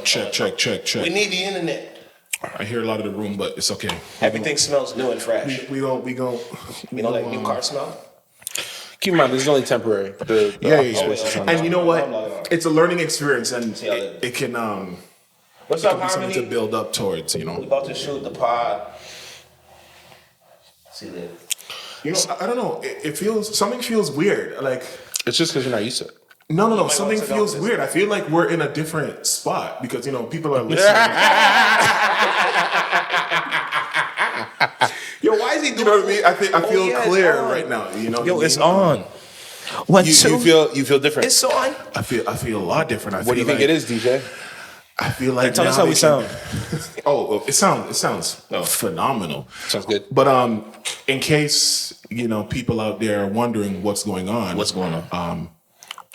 Check. We need the internet. I hear a lot of the room, but it's okay. Everything smells new and fresh. We go. You know, like new car smell. Keep in mind, this is only temporary. Yeah. And you know what? It's a learning experience, and it can What's it up, can be something Harmony? to build up towards. You We know. about to shoot the pod. See that? You know, I don't know. It feels something feels weird. Like It's just because you're not used to it. no. Something feels weird. I feel like we're in a different spot because people are listening. Yo, why is he doing? You know what I mean? I feel yeah, clear it's on. right now. You know. Yo, what I it's mean? on. What You feel different. It's on. I feel a lot different. What do you think it is, DJ? I feel like Tell us now how we they sound. it sounds phenomenal. Sounds good. But in case people out there are wondering what's going on,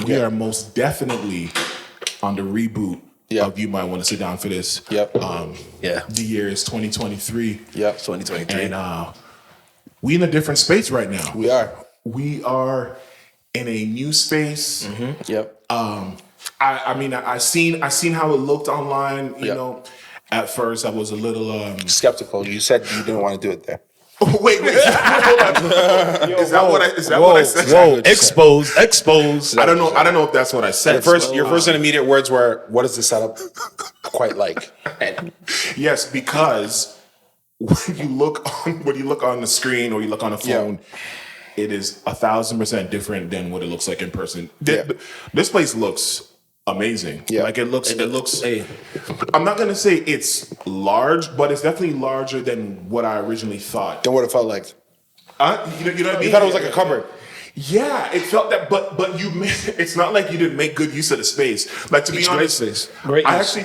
we are most definitely on the reboot of You Might Want to Sit Down for This. Yep. The year is 2023. Yep. 2023. And we in a different space right now. We are. We are in a new space. Yep. I mean, I seen how it looked online. You know, at first I was a little Skeptical. You said you didn't want to do it there. wait. Hold on. Is that what I said? Whoa. Exposed. I don't know if that's what I said. Your first and immediate words were, "What is the setup quite like?" And Yes, because when you look on the screen or you look on a phone, it is 1,000% different than what it looks like in person. This place looks amazing. Yeah. Like it looks. Hey. I'm not gonna say it's large, but it's definitely larger than what I originally thought. then what it felt like. You know what I mean? You thought it was like a cupboard. Yeah, it felt that, but it's not like you didn't make good use of the space. Like to be honest, Great I use.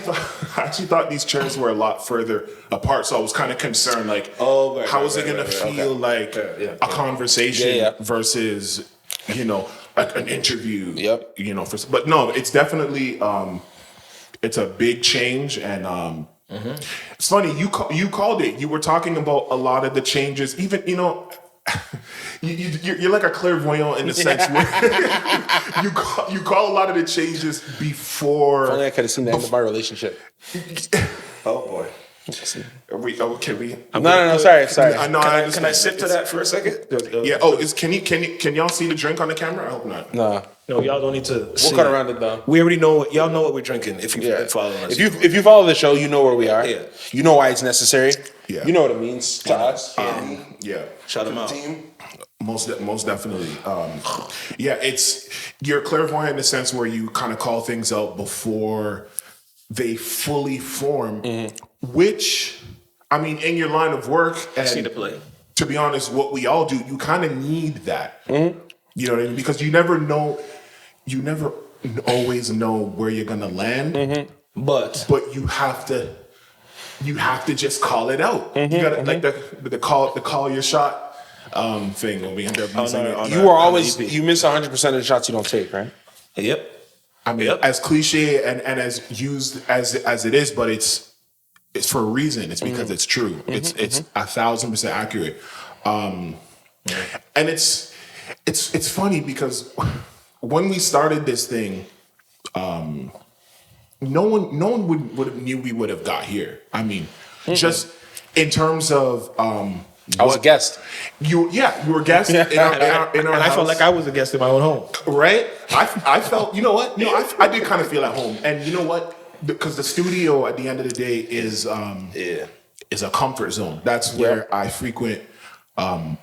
actually thought these chairs were a lot further apart, so I was kind of concerned, like, how is it gonna feel like a conversation versus, like an interview? Yep. But no, it's definitely it's a big change, and it's funny you called it. You were talking about a lot of the changes, even You're like a clairvoyant in the sense where you call a lot of the changes before. If only I could have seen the end of my relationship. Oh boy. No. Sorry. Can I sip to that for a second? Yeah. Oh, can y'all see the drink on the camera? I hope not. Nah. No, y'all don't need to. We'll cut around it though. We already know. Y'all know what we're drinking. If you've been following us, If you follow the show, you know where we are. Yeah. You know why it's necessary. Yeah. You know what it means to us. Yeah. shout them out. Most definitely. It's you're clairvoyant in the sense where you kind of call things out before they fully form, which, I mean, in your line of work, and See the play. to be honest, what we all do, you kind of need that. You know what I mean? Because you never always know where you're gonna land. But You have to just call it out. You gotta like the call your shot thing when we end up using it. You miss 100% of the shots you don't take, right? Yep. I mean, as cliche and as used as it is, but it's for a reason. It's because it's true. It's 1,000% accurate. And it's funny because when we started this thing, no one would have knew we would have got here. I mean, just in terms of I was a guest. You were a guest in our And house. I felt like I was a guest in my own home. Right? I felt, you know what? No, I did kind of feel at home. And you know what? Because the studio at the end of the day is a comfort zone. That's where I frequent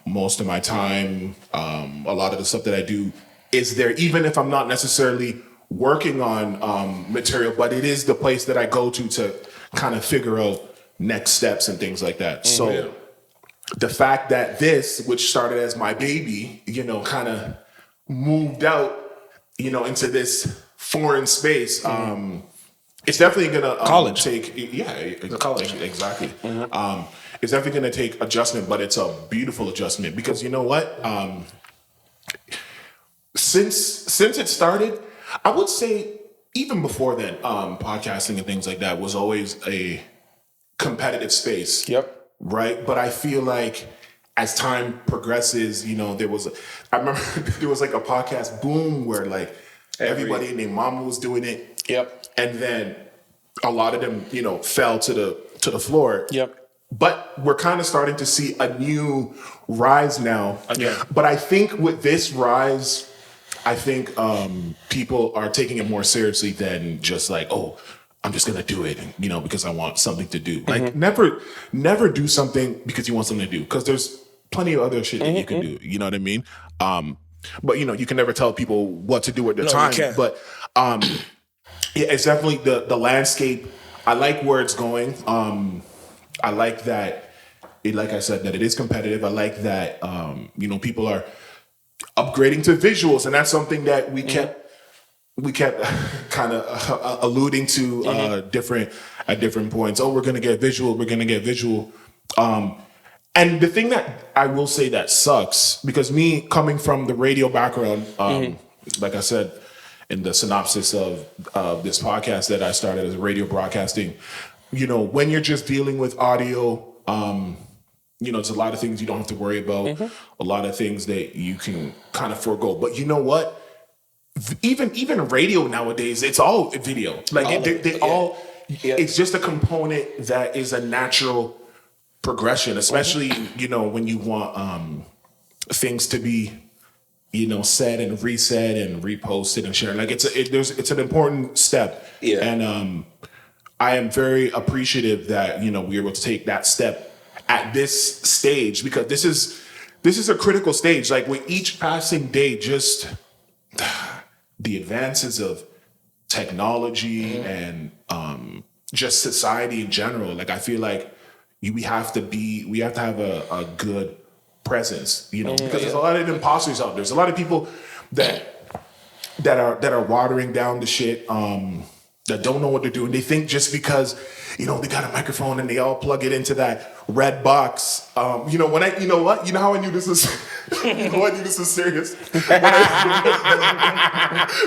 most of my time. A lot of the stuff that I do is there, even if I'm not necessarily working on material, but it is the place that I go to kind of figure out next steps and things like that. So the fact that this, which started as my baby, kind of moved out, into this foreign space, it's definitely gonna take college. Exactly. It's definitely gonna take adjustment, but it's a beautiful adjustment because you know what? Since it started, I would say even before then, podcasting and things like that was always a competitive space. Yep. Right. But I feel like as time progresses, I remember there was like a podcast boom where like everybody and their mama was doing it. Yep. And then a lot of them, fell to the floor. Yep. But we're kind of starting to see a new rise now. Again. But I think with this rise, I think people are taking it more seriously than just like, oh, I'm just gonna do it, because I want something to do. Like never do something because you want something to do. Because there's plenty of other shit that you can do. You know what I mean? But you can never tell people what to do at the time. You can't. But yeah, it's definitely the landscape. I like where it's going. I like that. Like I said, that it is competitive. I like that. People are upgrading to visuals, and that's something that we kept kind of alluding to at different points. Oh, we're gonna get visual. We're gonna get visual. And the thing that I will say that sucks, because me coming from the radio background, like I said in the synopsis of this podcast that I started as radio broadcasting, when you're just dealing with audio, it's a lot of things you don't have to worry about, a lot of things that you can kind of forego. But you know what? Even radio nowadays, it's all video. Like it's just a component that is a natural progression, especially when you want things to be said and resaid and reposted and shared. Like it's an important step. Yeah. And I am very appreciative that we were able to take that step at this stage, because this is a critical stage. Like with each passing day, just the advances of technology and just society in general. Like I feel like we have to have a good presence, because there's a lot of imposters out there. There's a lot of people that are watering down the shit, that don't know what they're doing. They think just because they got a microphone and they all plug it into that red box. How I knew this was serious?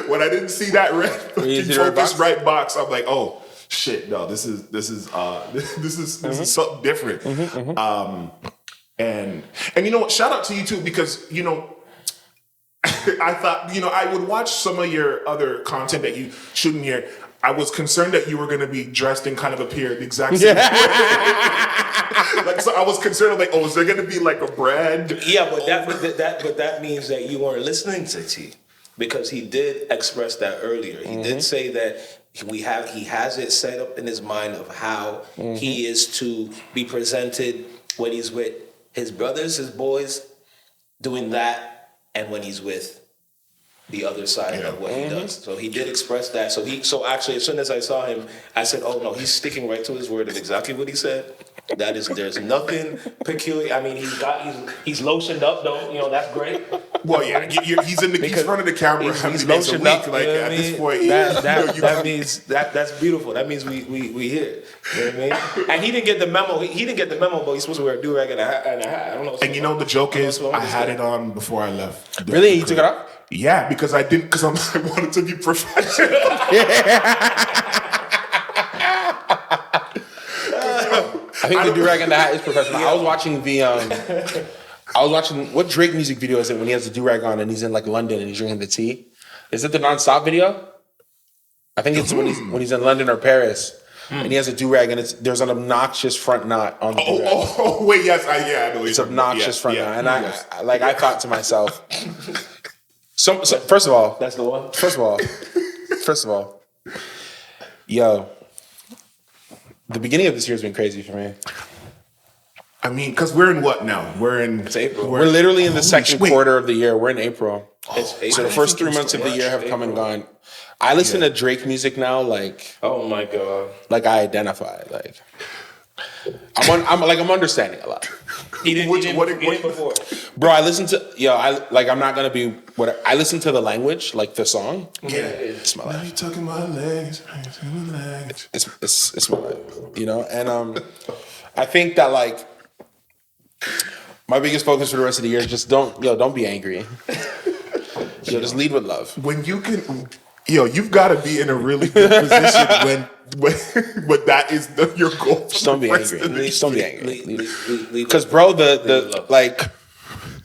When I didn't see that red focus right box, I'm like, oh shit, no, this is something different. And you know what? Shout out to you too, because I thought I would watch some of your other content that you shouldn't hear. I was concerned that you were going to be dressed and kind of appear the exact same way. So I was concerned. I'm like, oh, is there going to be like a brand? Yeah, but that means that you weren't listening to T, because he did express that earlier. He did say that he has it set up in his mind of how he is to be presented when he's with his brothers, his boys, doing that, and when he's with the other side of what he does. So he did express that. So actually, as soon as I saw him, I said, oh no, he's sticking right to his word of exactly what he said. There's nothing peculiar. I mean, he's lotioned up though. That's great. Well, yeah, he's in front of the camera. He's lotioned up. Like at this point, that means that's beautiful. That means we hear. You know what I mean? And he didn't get the memo. He didn't get the memo, but he's supposed to wear a do-rag and a hat. I don't know. And the joke is, I had it on before I left. Really? You took it off? Yeah, because I didn't. Because I wanted to be professional. I think the do-rag and the hat is professional. I was watching what Drake music video is it when he has the do-rag on and he's in like London and he's drinking the tea? Is it the Non-Stop video? I think it's when he's in London or Paris and he has a do-rag and there's an obnoxious front knot on the do-rag. Oh wait, yes, I know. It's obnoxious front knot, and I thought to myself. So first of all, that's the one. First of all, yo, the beginning of this year has been crazy for me. I mean, because we're in what now? It's April. We're literally in the second quarter of the year. We're in April. It's April. So the first 3 months of the year have come and gone. I listen to Drake music now, like, oh my god, like I identify, like I'm understanding a lot. He didn't before. Bro, I listen to I'm not gonna be what I listen to the language, like the song. Yeah, it's my life. You tucking my legs, It's my life, and I think that like my biggest focus for the rest of the year is just don't be angry. Just lead with love. When you can, you've got to be in a really good position when that is your goal. Just don't be angry. Just don't be angry. Because bro, the like,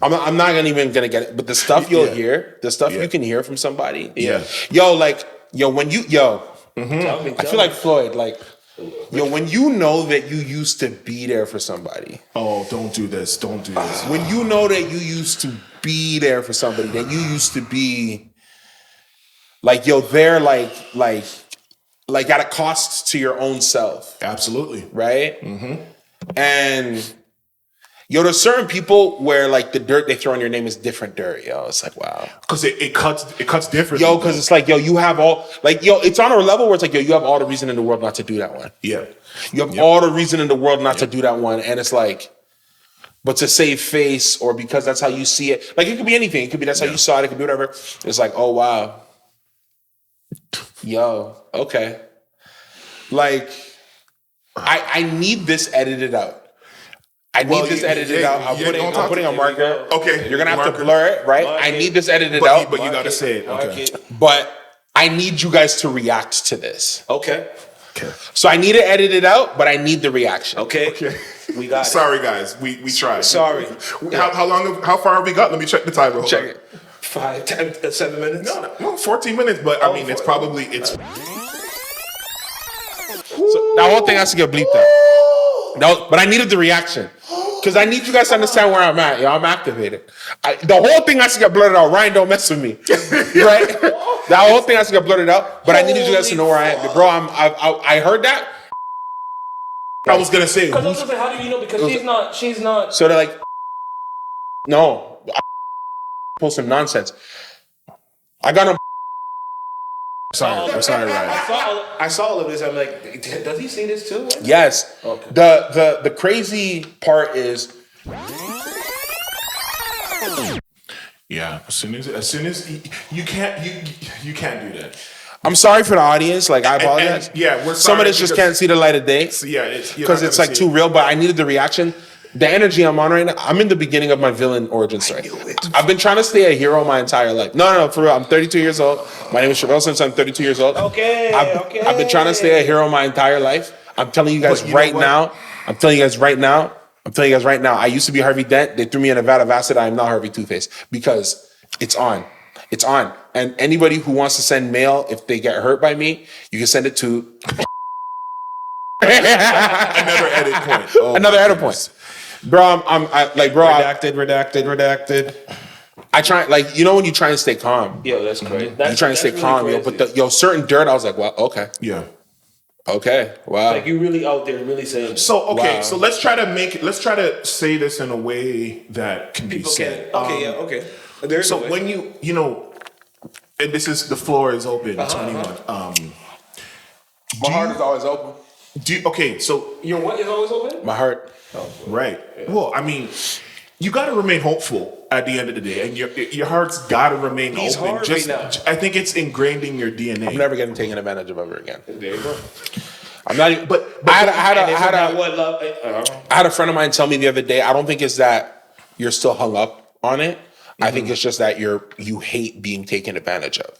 I'm not even gonna get it. But the stuff you'll hear, the stuff you can hear from somebody. Yeah. When Tell me. I feel like Floyd, like, yo, when you know that you used to be there for somebody. Oh, don't do this. Don't do this. When you know that you used to be there for somebody, that you used to be like, yo, they're like at a cost to your own self. Absolutely. Right? Mm-hmm. And yo, there's certain people where like the dirt they throw on your name is different dirt, yo. It's like, wow. Because it cuts differently. Yo, because it's like, yo, you have all, like, yo, it's on a level where it's like, yo, you have all the reason in the world not to do that one. Yeah. You have all the reason in the world not to do that one. And it's like, but to save face or because that's how you see it. Like, it could be anything. It could be that's how you saw it. It could be whatever. It's like, oh, wow. Yo, okay. Like, I need this edited out. I need this edited out. I'm putting a marker. Okay. You're going to have to blur it, right? I need this edited out. But you got to say it. Okay. But I need you guys to react to this. Okay. So I need it edited out, but I need the reaction. Okay. We got Sorry, guys. We tried. Sorry. How far have we got? Let me check the timer. Hold Check on. it. 5, 10, 7 minutes? No, 14 minutes. But I mean, it's probably So that whole thing has to get bleeped out. No, but I needed the reaction. Because I need you guys to understand where I'm at. Yo, I'm activated. The whole thing has to get blurted out. Ryan, don't mess with me. Right? That whole thing has to get blurted out. But I needed you guys to know where I am. Bro, I heard that. I was gonna say. Because I was gonna say, how do you know? Because she's not. So they're like, no, I post some nonsense. I got no. I'm sorry, Ryan. I saw all of this. I'm like, does he see this too? Yes. Okay. The crazy part is. Yeah. As soon as you can't do that. I'm sorry for the audience. Like, I apologize. And we're sorry. Some of this just can't see the light of day. Yeah, because it's like too real. But I needed the reaction. The energy I'm on right now. I'm in the beginning of my villain origin story. I've been trying to stay a hero my entire life. No, for real. I'm 32 years old. My name is Trivelle Simpson. I'm 32 years old. Okay. I've been trying to stay a hero my entire life. I'm telling you guys right now. I'm telling you guys right now. I used to be Harvey Dent. They threw me in a vat of acid. I am not Harvey Two-Face because it's on. It's on. And anybody who wants to send mail, if they get hurt by me, you can send it to another edit point. Oh, another edit point. Bro, Redacted. I try, like, you know when you try and stay calm. Yo, that's crazy. You try and stay calm, yo. But certain dirt, I was like, well, okay. Yeah. Okay. Wow. Like, you really out there really saying. So so let's try to say this in a way that can be said. Okay. There's so when you know, and this is the floor is open. 21. My heart is always open. So your what is always open? My heart. Right. Yeah. Well, I mean, you got to remain hopeful at the end of the day, and your heart's got to remain He's open. hard right now. I think it's ingrained in your DNA. I'm never getting taken advantage of ever again. There you go. I'm not even, but I had a friend of mine tell me the other day, I don't think it's that you're still hung up on it. I think it's just that you hate being taken advantage of.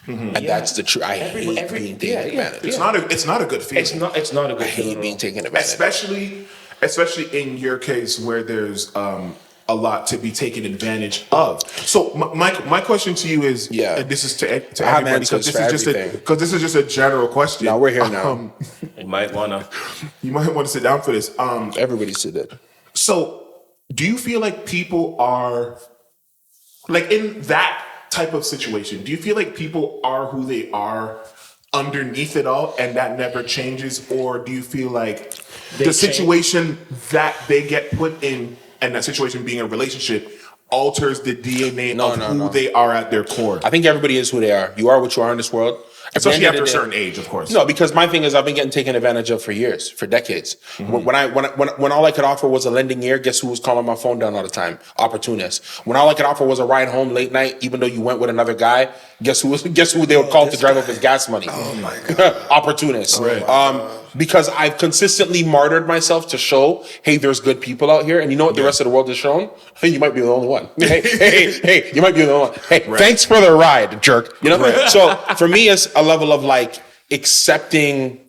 And that's the truth. I hate being taken advantage of. It's not a good feeling. It's not a good feeling. I hate being taken advantage of. Especially in your case where there's a lot to be taken advantage of. So my question to you is, and this is to everybody because this is just a general question. No, we're here now. You might want to sit down for this. Everybody sit down. So do you feel like people are like in that type of situation? Do you feel like people are who they are underneath it all and that never changes? Or do you feel like the situation that they get put in and that situation being a relationship alters the DNA of who they are at their core? I think everybody is who they are. You are what you are in this world. Especially after a certain age, of course. No, because my thing is I've been getting taken advantage of for years, for decades. When all I could offer was a lending ear, guess who was calling my phone down all the time? Opportunist. When all I could offer was a ride home late night, even though you went with another guy, guess who they would call to drive up his gas money? Oh my God. Opportunist. Right. Because I've consistently martyred myself to show, hey, there's good people out here. And you know what the rest of the world has shown? Hey, you might be the only one. Hey, you might be the only one. Hey, thanks for the ride, jerk. You know? Right. So for me, it's a level of like accepting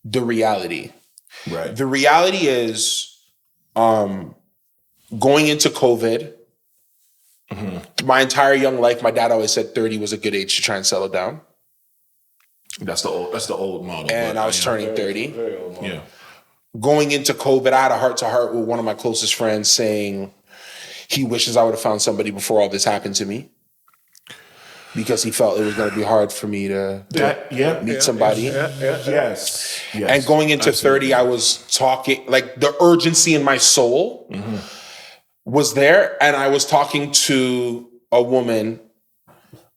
the reality. Right. The reality is going into COVID, my entire young life, my dad always said 30 was a good age to try and settle down. That's the old model. And but, I was turning 30. Very old model. Yeah. Going into COVID, I had a heart-to-heart with one of my closest friends saying he wishes I would have found somebody before all this happened to me, because he felt it was going to be hard for me to meet somebody. Yes. And going into 30, I was talking, like the urgency in my soul was there. And I was talking to a woman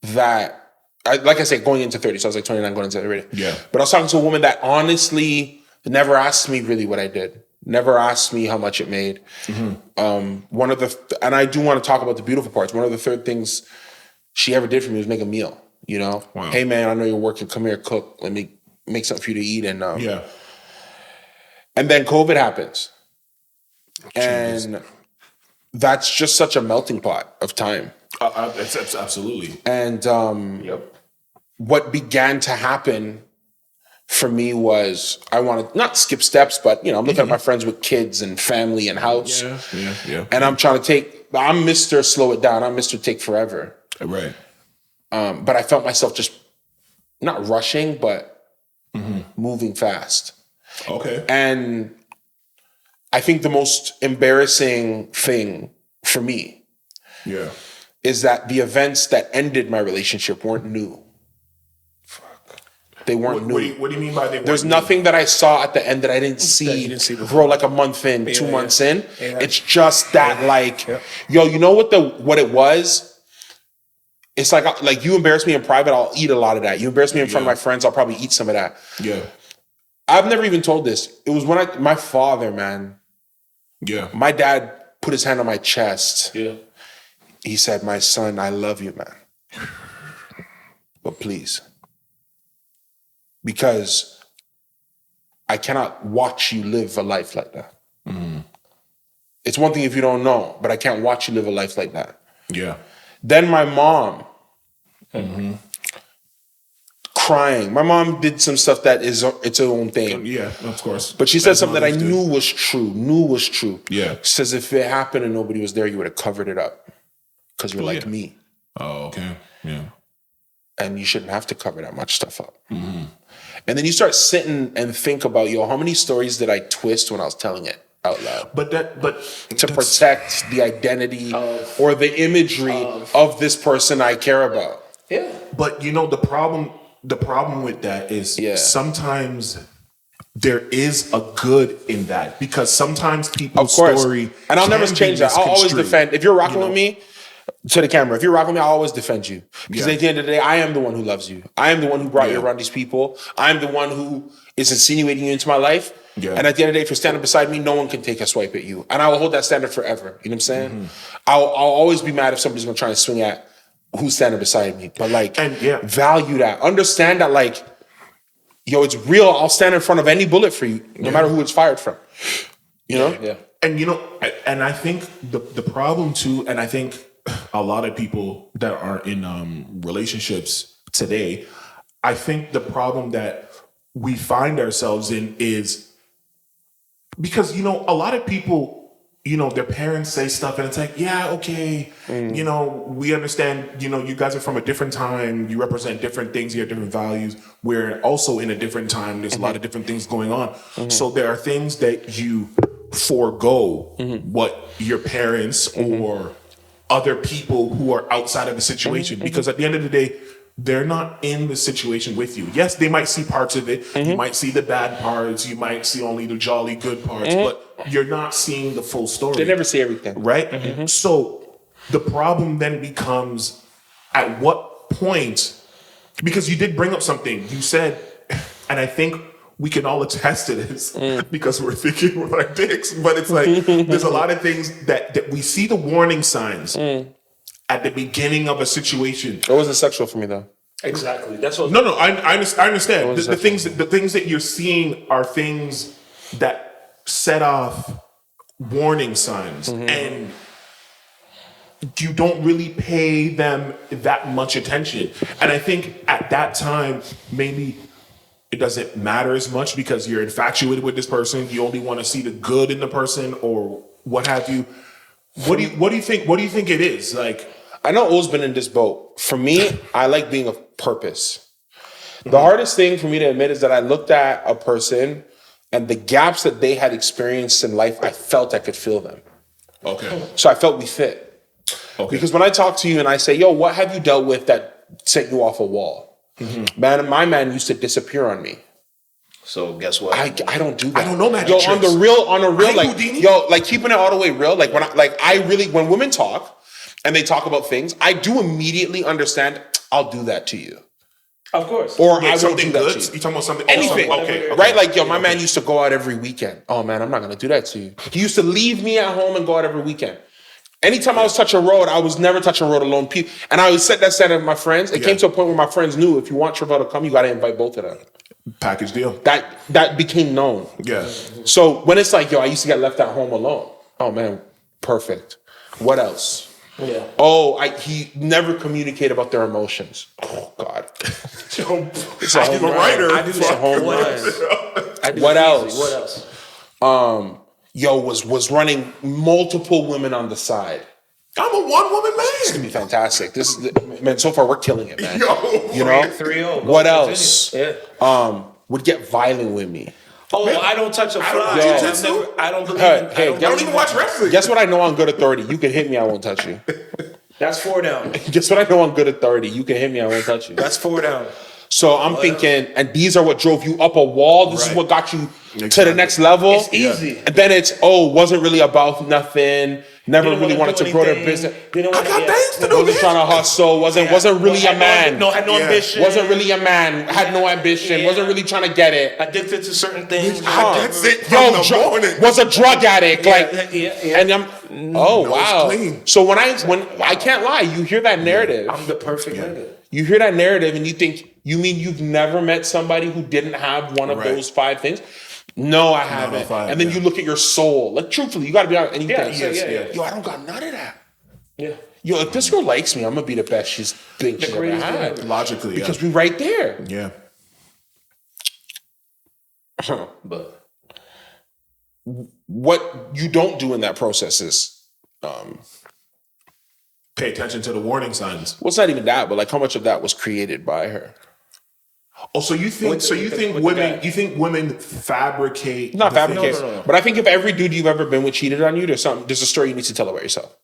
that, like I said, going into 30. So I was like 29 going into 30. Yeah. But I was talking to a woman that honestly never asked me really what I did. Never asked me how much it made. One of the, and I do want to talk about the beautiful parts. One of the third things she ever did for me was make a meal. You know, hey man, I know you're working. Come here, cook. Let me make something for you to eat. And and then COVID happens, and that's just such a melting pot of time. It's absolutely. And what began to happen for me was I wanted not skip steps, but I'm looking at my friends with kids and family and house. Yeah. And I'm trying to I'm Mr. Slow it down. I'm Mr. Take forever. Right. But I felt myself just not rushing, but moving fast. Okay. And I think the most embarrassing thing for me is that the events that ended my relationship weren't new. They weren't new. What do you mean by they weren't There's new? nothing that I saw at the end that I didn't see, bro, like a month in, 2 months in. Yeah. It's just that yo, you know what it was? It's like you embarrass me in private, I'll eat a lot of that. You embarrass me in front of my friends, I'll probably eat some of that. Yeah. I've never even told this. It was when my father, man. Yeah. My dad put his hand on my chest. Yeah. He said, "My son, I love you, man. But please. Because I cannot watch you live a life like that. It's one thing if you don't know, but I can't watch you live a life like that." Yeah. Then my mom, crying. My mom did some stuff that is its own thing. Yeah, of course. But she said something that I knew was true. Yeah. She says, if it happened and nobody was there, you would have covered it up. Because you're like me. Oh, okay. Yeah. And you shouldn't have to cover that much stuff up. And then you start sitting and think about, how many stories did I twist when I was telling it out loud? But to protect the identity or the imagery of this person I care about. Yeah. But the problem with that is sometimes there is a good in that, because sometimes people's story, and I'll never can change be that. I'll always misconstrued. defend. If you're rocking with me, to the camera, if you're rocking with me, I'll always defend you. Because at the end of the day, I am the one who loves you. I am the one who brought you around these people. I'm the one who is insinuating you into my life. Yeah. And at the end of the day, if you're standing beside me, no one can take a swipe at you. And I will hold that standard forever. You know what I'm saying? I'll always be mad if somebody's going to try and swing at who's standing beside me. But value that. Understand that it's real. I'll stand in front of any bullet for you, no matter who it's fired from. You know? Yeah. And and I think the problem too, and I think a lot of people that are in relationships today, I think the problem that we find ourselves in is because a lot of people, their parents say stuff and it's like, yeah, okay, we understand, you guys are from a different time, you represent different things, you have different values. We're also in a different time, there's a lot of different things going on. So there are things that you forego what your parents or other people who are outside of the situation, because at the end of the day, they're not in the situation with you. Yes, they might see parts of it. You might see the bad parts. You might see only the jolly good parts, but you're not seeing the full story. They never see everything. Right? So the problem then becomes, at what point, because you did bring up something. You said, and I think we can all attest to this because we're thinking with our dicks, but it's like, there's a lot of things that we see the warning signs at the beginning of a situation. It wasn't sexual for me though. Exactly. That's what. No, I understand. The things that you're seeing are things that set off warning signs, and you don't really pay them that much attention. And I think at that time, maybe it doesn't matter as much because you're infatuated with this person. You only want to see the good in the person, or what have you. What do you think? What do you think it is? Like, I know O's been in this boat. For me, I like being of purpose. The hardest thing for me to admit is that I looked at a person and the gaps that they had experienced in life, I felt I could feel them. Okay. So I felt we fit. Okay. Because when I talk to you and I say, yo, what have you dealt with that sent you off a wall? Man, my man used to disappear on me. So guess what? I don't do that. I don't know magic Yo, tricks. on a real, I like, Houdini. yo, like keeping it all the way real. Like when women talk and they talk about things, I do immediately understand. I'll do that to you, Of course. or Like I will something do that good? to you. You talking about something? Anything, Okay. right? Like, yo, my man used to go out every weekend. Oh man, I'm not gonna do that to you. He used to leave me at home and go out every weekend. Anytime I was touching a road, I was never touching a road alone. And I always set that standard with my friends. It came to a point where my friends knew if you want Trivelle to come, you got to invite both of them. Package deal. That became known. Yeah. So when it's like, yo, I used to get left at home alone. Oh man, perfect. What else? Yeah. Oh, he never communicated about their emotions. Oh God. It's a home writer. I do It's a home run. What else? What else? Yo, was running multiple women on the side. I'm a one-woman man. It's gonna be fantastic. This is man. So far, we're killing it, man. Yo. You know. 3-0. What else? Yeah. Would get violent with me. Oh, I don't touch a fly. Jiu-jitsu? I don't believe. Hey, I don't even watch wrestling. Guess what I know on good authority? You can hit me, I won't touch you. That's 4 down. Guess what I know on good authority? You can hit me, I won't touch you. That's 4 down. So I'm thinking, and these are what drove you up a wall. This is Right. what got you to the next level. It's easy. And then it's, wasn't really about nothing. Never really wanted to grow their business. I got things to do. Wasn't trying to hustle. Wasn't really a man. Had no ambition. Wasn't really a man. Had no ambition. Yeah. Wasn't really trying to get it. Addicted to certain things. That's it from the morning. Was a drug addict. Yeah. And I'm, wow. clean. So when I can't lie, you hear that narrative. I'm the perfect nigga. You hear that narrative and you think, you mean you've never met somebody who didn't have one of Right. those 5 things? No, I haven't. 5, and then you look at your soul. Like, truthfully, you got to be honest. And you think, yeah. yo, I don't got none of that. Yeah. Yo, if this girl likes me, I'm going to be the best she's ever greatest thing had. ever. Logically, Because we right there. yeah. But What you don't do in that process is, Pay attention to the warning signs. well, it's not even that, but like how much of that was created by her? Oh, so you think? With the women? guy. You think women fabricate? Not the fabricate. things- No. But I think if every dude you've ever been with cheated on you, there's a story you need to tell about yourself.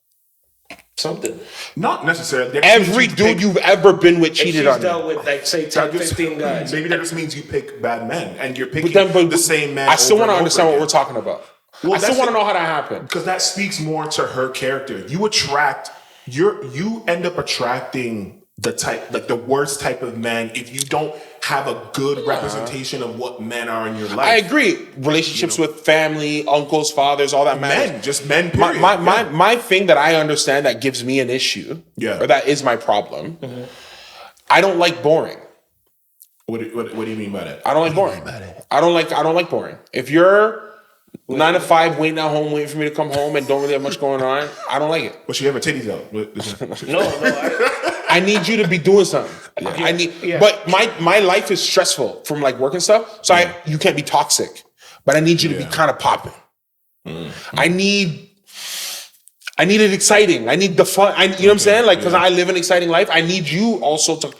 something. Not necessarily. That just Every means you dude pick- you've ever been with If cheated she's on dealt you. with like say 10, that just- 15 guys. Maybe that just means you pick bad men, and you're picking But the same man. I still want to understand what we're talking about. Well, I still that's want to it. know how that happened. because that speaks more to her character. You end up attracting the worst type of man if you don't have a good representation of what men are in your life. I agree. Relationships with family, uncles, fathers, all that matters. Men, just men. Period. My thing that I understand that gives me an issue, Yeah. or that is my problem. I don't like boring. What do you mean by that? I don't like boring. I don't like boring. If you're 9 to 5 waiting at home, waiting for me to come home and don't really have much going on, I don't like it. Well, she have her titties out. No. I need you to be doing something. I need, but my life is stressful from like work and stuff. So you can't be toxic, but I need you to be kind of popping. I need it exciting. I need the fun. You know what I'm saying? Like, because I live an exciting life. I need you also to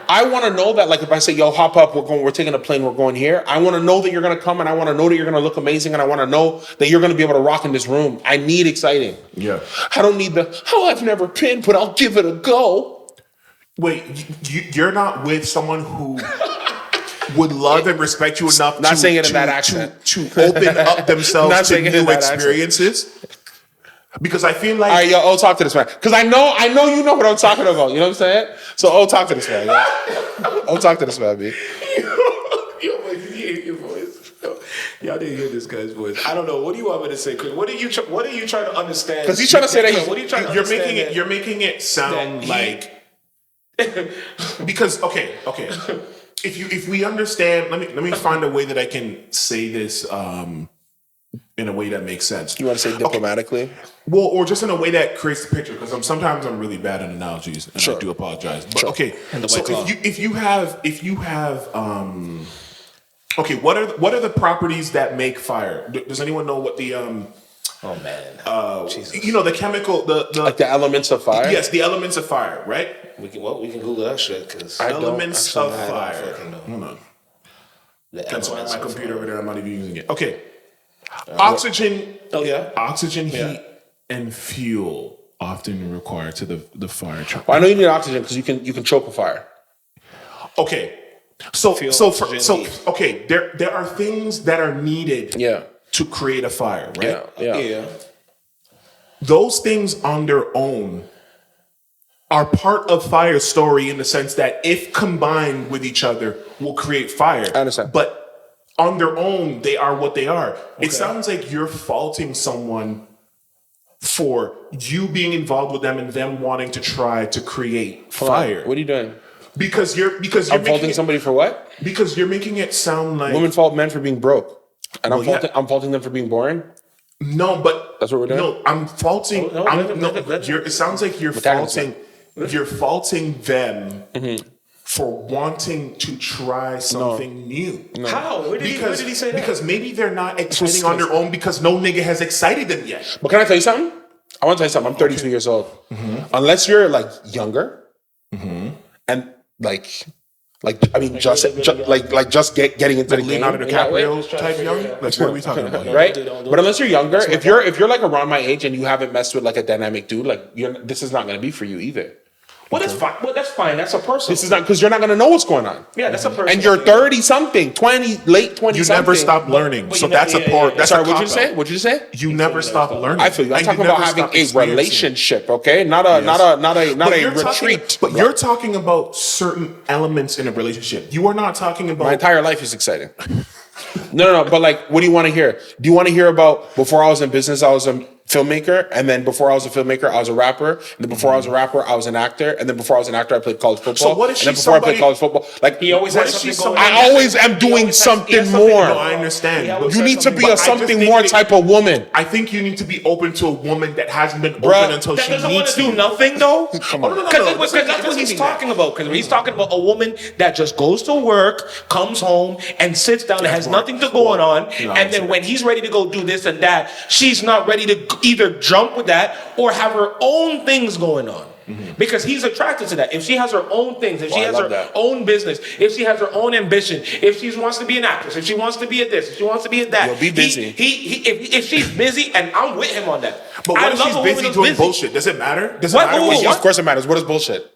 I want to know that, like, if I say, yo, hop up, we're taking a plane, we're going here. I want to know that you're going to come, and I want to know that you're going to look amazing, and I want to know that you're going to be able to rock in this room. I need exciting. Yeah. I don't need I've never been, but I'll give it a go. Wait, you're not with someone who would love and respect you enough Not saying it in that accent. to open up themselves Not to saying it in new that accent. experiences? Because I feel like All right, yo, talk to this man. Because I know you know what I'm talking about. You know what I'm saying? So, talk to this man. Yeah. Talk to this man, B. Your voice. Y'all didn't hear this guy's voice. I don't know. What do you want me to say, Chris? What are you trying to understand? Because he's trying to say that What are you trying to you're understand? making it. You're making it sound that like because okay. If we understand, let me find a way that I can say this in a way that makes sense. You want to say diplomatically? Well, or just in a way that creates the picture, because sometimes I'm really bad at analogies, and Sure. I do apologize. But Sure. okay, And the so White Claw. if you have okay, what are the properties that make fire? Does anyone know what the Oh man. Jesus. You know, the chemical, the Like the elements of fire. yes, the elements of fire, right? We can Google that shit because Elements of fire. fucking Hold on. the That's why elements my of computer fire. over there, I'm not even using it. Okay. Oxygen. Oh yeah. Oxygen, heat, and fuel often required to the fire truck. Well, I know you need oxygen because you can choke a fire. Okay. So Fuel, so oxygen, heat. okay, there are things that are needed Yeah. to create a fire, right? Yeah. Those things on their own are part of fire story in the sense that if combined with each other will create fire. I understand. But on their own, they are what they are. It sounds like you're faulting someone for you being involved with them and them wanting to try to create fire. What are you doing? Because you're I'm making faulting it, somebody for what? because you're making it sound like Women fault men for being broke, and Well, yeah. I'm faulting them for being boring. no, but That's what we're doing? No, I'm faulting. No, it sounds like you're tackling faulting. You're faulting them for wanting to try something new. How? Where did he say that? Because maybe they're not exciting on their own because no nigga has excited them yet. But can I tell you something? I want to tell you something. I'm 32 years old. Unless you're like younger, and like I mean, just getting into the game, Leonardo in that way, DiCaprio type young. Like, what are we talking about here? right? But unless you're younger, if you're like around my age and you haven't messed with like a dynamic dude, like this is not going to be for you either. Well, that's fine. Well, that's fine. That's a personal. This is not because you're not going to know what's going on. Yeah, that's a personal. And you're thing. 30 something, 20, late 20 You something. never stop learning, so you that's never- a poor. yeah. That's Sorry, a what'd you cop-out. say? What'd you say? You never stop learning. I feel you. I'm And talking never about having stop a experiencing. relationship, okay? Not a retreat. But you're talking about certain elements in a relationship. You are not talking about. My entire life is exciting. No. But like, what do you want to hear? Do you want to hear about before I was in business, I was a filmmaker, and then before I was a filmmaker, I was a rapper, and then before I was a rapper, I was an actor, and then before I was an actor, I played college football. So what if and then she's before I played somebody- college football, like He always What has if she's something going somebody- on. I always am doing something more. No, I understand. Yeah, but You need to be But I a just something think more that- type of woman. I think you need to be open to a woman that hasn't been Bruh, open until That she doesn't want needs to do to. nothing though. Come on. Because that's what he's talking about. Because he's talking about a woman that just goes to work, comes home, and sits down and has work. nothing to going on. No, And then when he's ready to go do this and that, she's not ready to either jump with that or have her own things going on. Because he's attracted to that. If she has her own things, if she I has love her that. own business, if she has her own ambition, if she wants to be an actress, if she wants to be a this, if she wants to be a that, Yo, be busy. If she's busy, and I'm with him on that. But I what if love she's a woman busy who's doing busy. bullshit? Does it matter? Does it What? matter Who? what What? she's Of course it matters. What is bullshit?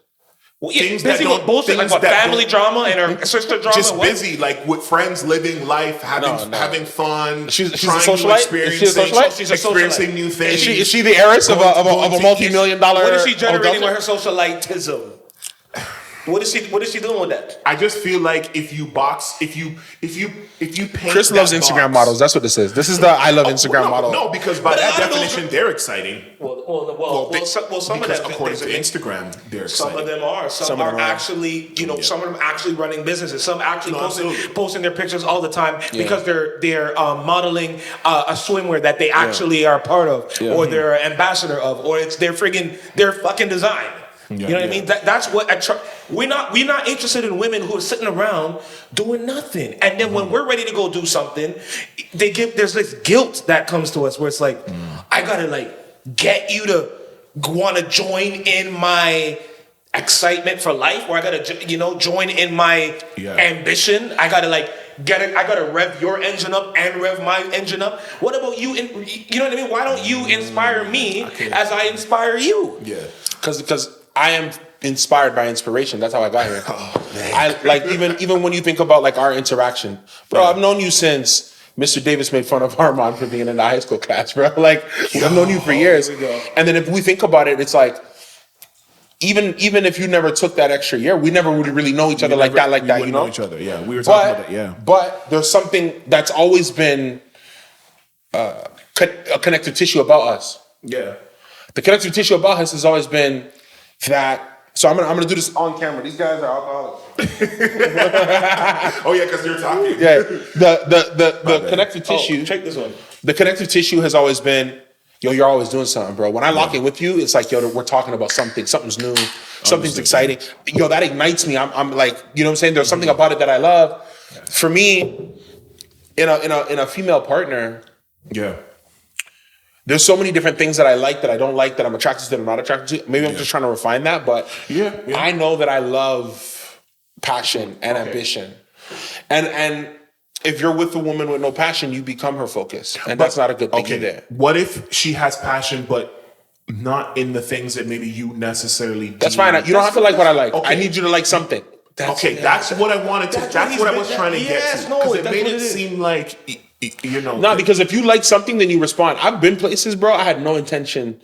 Yeah, Things that busy don't- with bullshit, like things what, that family don't- drama and her sister drama. just what? busy, like with friends, living life, having fun. She's a trying socialite? new Is she a experiences, socialite? She's a experiencing socialite. new things. Is she the heiress of a multi-million-dollar? What is she generating with hotel? her socialitism? What is she doing with that? I just feel like if you paint Chris that loves Instagram box- models. That's what this is. This is the I love Instagram no, model. No, because by But that a lot of those definition, they're exciting. Some of Because them, according to Instagram, they're some exciting. of them are. Some of are them are. actually, some of them actually running businesses. Some actually absolutely. posting their pictures all the time because they're modeling a swimwear that they actually are part of, or they're an ambassador of, or it's their fucking design. You know what I mean? That's what we're not interested in women who are sitting around doing nothing. And then when we're ready to go do something, there's this guilt that comes to us where it's like, I gotta like get you to want to join in my excitement for life, or I gotta join in my ambition. I gotta like I gotta rev your engine up and rev my engine up. What about you? You know what I mean? Why don't you inspire me as I inspire you? Yeah. Because I am inspired by inspiration. That's how I got here. I like even when you think about like our interaction, bro. I've known you since Mr. Davis made fun of Armand for being in the high school class, bro. Like I've known you for years. And then if we think about it, it's like even if you never took that extra year, we never would really know each other like that. We know each other. Yeah, we were talking about that. Yeah. But there's something that's always been a connective tissue about us. Yeah. The connective tissue about us has always been that. So I'm gonna do this on camera. These guys are alcoholics. Oh yeah, because you're talking. Yeah. The connective tissue. Check this one. The connective tissue has always been, yo, you're always doing something, bro. When I lock in with you, it's like, yo, we're talking about something. Something's new. Something's exciting. Yo, that ignites me. I'm like, you know what I'm saying? There's something about it that I love. For me, in a female partner, Yeah. there's so many different things that I like, that I don't like, that I'm attracted to, that I'm not attracted to. Maybe I'm just trying to refine that, but I know that I love passion and ambition. And if you're with a woman with no passion, you become her focus. And that's not a good thing either. What if she has passion, but not in the things that maybe you necessarily do? That's fine. You don't have to like what I like. I need you to like something. That's what I wanted to. That's what I was trying to get to. Because it made it seem like, you know. No, because if you like something, then you respond. I've been places, bro. I had no intention.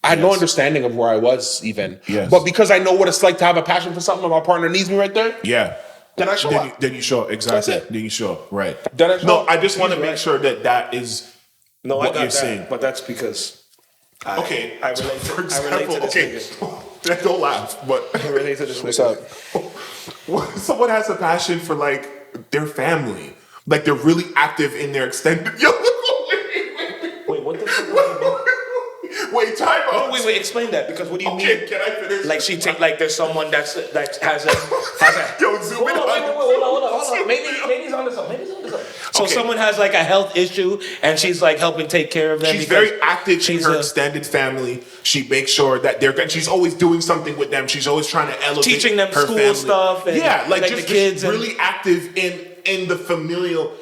I had no understanding of where I was even. Yes. But because I know what it's like to have a passion for something, and my partner needs me right there. Yeah. Then I show up. Then you show up. Exactly. That's it. Then you show up. Right. Then I show No, up. I just want to make sure that is what you're saying. But that's because I relate to this nigga. Don't laugh, but I relate to this What's nigga. up? someone has a passion for like their family, like they're really active in their extended. Wait, what the fuck? Wait, time out. Wait, explain that, because what do you mean? Can I finish? Like she take, like there's someone that has a Yo, zoom in. hold on. Maybe he's on to something. So someone has like a health issue and she's like helping take care of them. She's very active in her extended family. She makes sure that she's always doing something with them. She's always trying to elevate, teaching them her school family. stuff. And like the just kids. really active in the familial.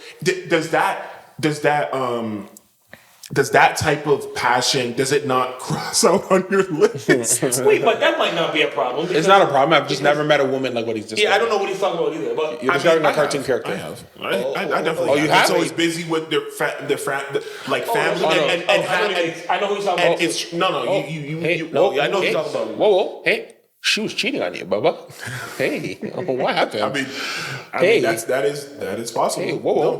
Does that type of passion, does it not cross out on your list? Wait, but that might not be a problem. It's not a problem. I've just never met a woman like what he's describing. Yeah, I don't know what he's talking about either. But You're describing a cartoon character. I have. I definitely. Oh, you have? It's always busy with their family I know who he's talking about. It's no. I know who he's talking about. Whoa, hey, she was cheating on you, Bubba. Hey, what happened? I mean, that is possible. Hey, whoa,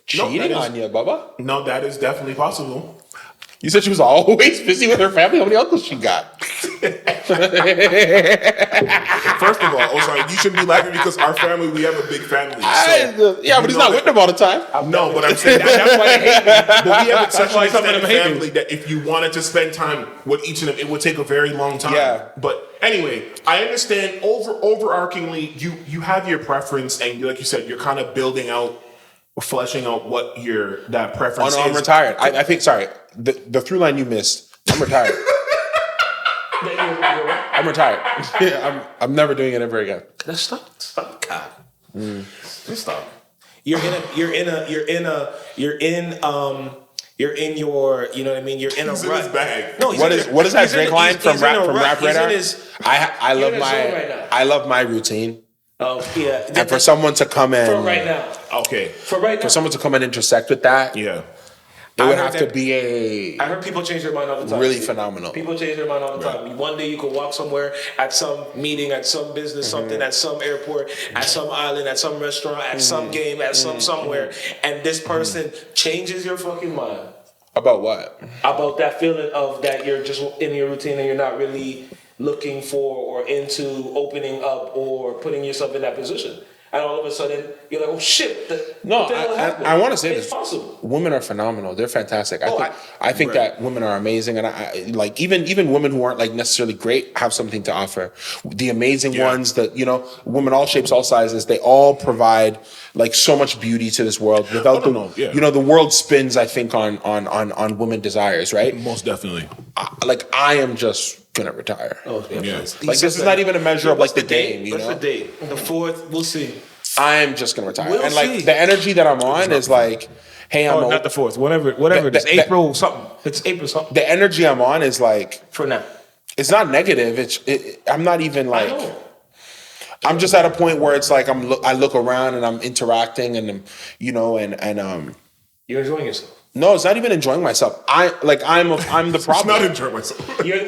cheating on you, Bubba? No, that is definitely possible. You said she was always busy with her family. How many uncles she got? First of all, you shouldn't be laughing because our family, we have a big family. So but he's not with them all the time. No, but I'm saying that's why they hate me. But we have such an extended family that if you wanted to spend time with each of them, it would take a very long time. Yeah. But anyway, I understand overarchingly, you have your preference, and like you said, you're kind of building out, fleshing out what that preference is. I'm retired. I think, sorry, the through line you missed, I'm retired. I'm retired. I'm never doing it ever again. Stop, God. Just stop. You're in your, you know what I mean? You're in a He's rut. in his bag. No, What is that Drake line from Rap Radar? I love my routine. Oh yeah. And for someone to come in for right now. Okay. For someone to come and intersect with that, Yeah. it would have to be I heard people change their mind all the time. really phenomenal. People change their mind all the time. One day you could walk somewhere at some meeting, at some business, something, at some airport, at some island, at some restaurant, at some game, at somewhere, and this person changes your fucking mind. About what? About that feeling of that you're just in your routine and you're not really looking for or into opening up or putting yourself in that position. And all of a sudden, you're like, oh shit. I want to say it's this. possible. Women are phenomenal. They're fantastic. I think that women are amazing. And I like even women who aren't like necessarily great have something to offer. The amazing ones that, women all shapes, all sizes, they all provide like so much beauty to this world. Without the world spins, I think, on women desires, right? Most definitely. I am just gonna retire. Oh, yeah. Like this is not even a measure of like the game, What's the date? The 4th, we'll see. I am just gonna retire. We'll and like see. the energy that I'm on is like, hey, I'm not the 4th, whatever it is. April something. It's April something. The energy I'm on is like, for now. It's not negative. I'm not even like, I'm just at a point where it's like I look around and I'm interacting and you're enjoying yourself. No, it's not even enjoying myself. I'm the problem. It's not enjoying myself. You're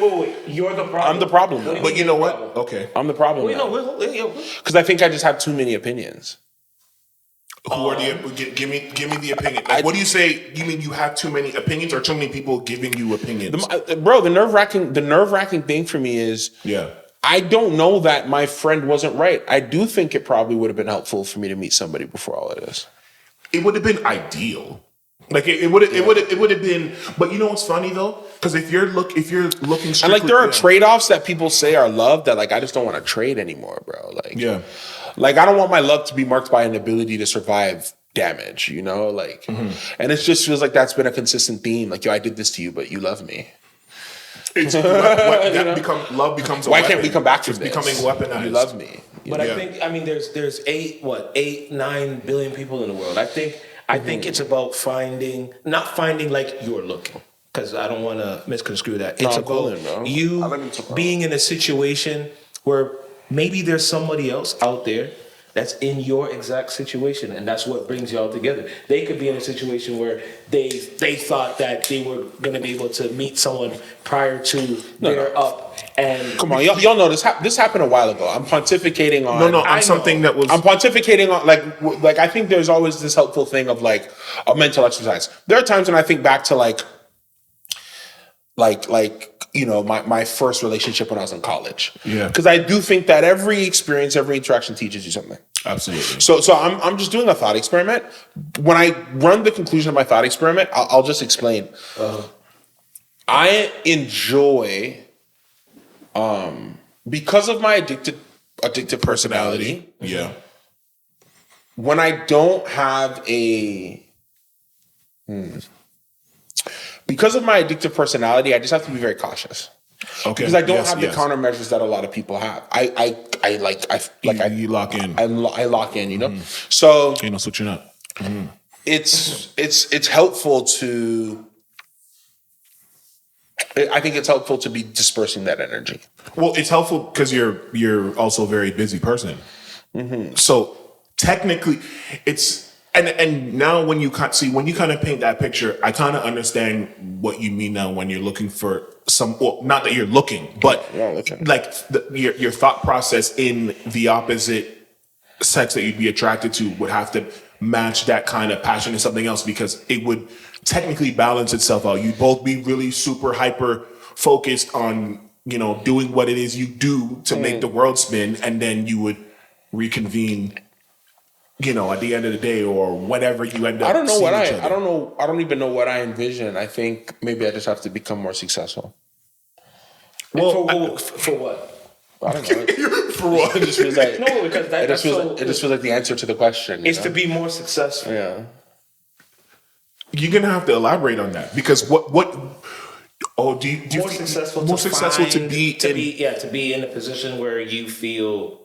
the problem. I'm the problem. But you know what? Okay. I'm the problem. Because I think I just have too many opinions. Who are give me the opinion. Like, what do you say? You mean you have too many opinions or too many people giving you opinions? Bro, the nerve-wracking thing for me is I don't know that my friend wasn't right. I do think it probably would have been helpful for me to meet somebody before all of this. It would have been ideal. Like it would have been, but you know what's funny though? Because if you're looking strictly, and like there are trade-offs that people say are love that like I just don't want to trade anymore, bro. Like I don't want my love to be marked by an ability to survive damage, you know, like, and it just feels like that's been a consistent theme. Like, yo, I did this to you, but you love me. It's love becomes a Why weapon. can't we come back to It's this? becoming weaponized. You love me. But I think, I mean, there's 9 billion people in the world. I think it's about not finding like you're looking, because I don't want to misconstrue that. It's about you being in a situation where maybe there's somebody else out there that's in your exact situation, and that's what brings y'all together. They could be in a situation where they thought that they were going to be able to meet someone prior to their up. And come on, y'all know this. This happened a while ago. I'm pontificating on. On something that was. I'm pontificating on like I think there's always this helpful thing of like a mental exercise. There are times when I think back to like you know, my first relationship when I was in college. Yeah. Because I do think that every experience, every interaction teaches you something. Absolutely. So I'm just doing a thought experiment. When I run the conclusion of my thought experiment, I'll just explain. I enjoy, because of my addictive personality. Yeah. When I don't have because of my addictive personality, I just have to be very cautious. Okay. Because I don't have the countermeasures that a lot of people have. I lock in. I lock in, you know? So Ain't no switching up. it's helpful to, I think it's helpful to be dispersing that energy. Well, it's helpful because you're also a very busy person. So technically, it's and now when you kind of paint that picture, I kind of understand what you mean now when you're looking for some. Well, not that you're looking, but like your thought process in the opposite sex that you'd be attracted to would have to match that kind of passion in something else, because it would technically balance itself out. You'd both be really super hyper focused on, you know, doing what it is you do to make the world spin, and then you would reconvene, you know, at the end of the day or whenever you end up. I don't know what I don't even know what I envision. I think maybe I just have to become more successful. Well, for what? I don't know. For what? It just feels like No, because it just feels like the answer to the question. It's to be more successful. Yeah. You're gonna have to elaborate on that, because what do you More think successful to be in a position where you feel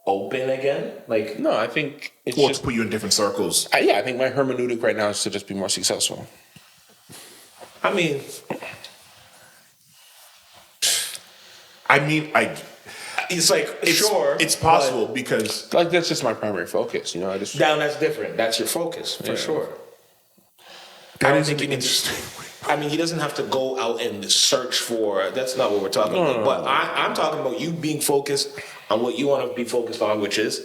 open again? Like, No, I think it's to just put you in different circles. I think my hermeneutic right now is to just be more successful. I mean, it's like it's possible, because Like, that's just my primary focus, you know. I just that's different. That's your focus for sure. I don't think you can just. I mean, he doesn't have to go out and search for. That's not what we're talking about. But I'm talking about you being focused on what you want to be focused on, which is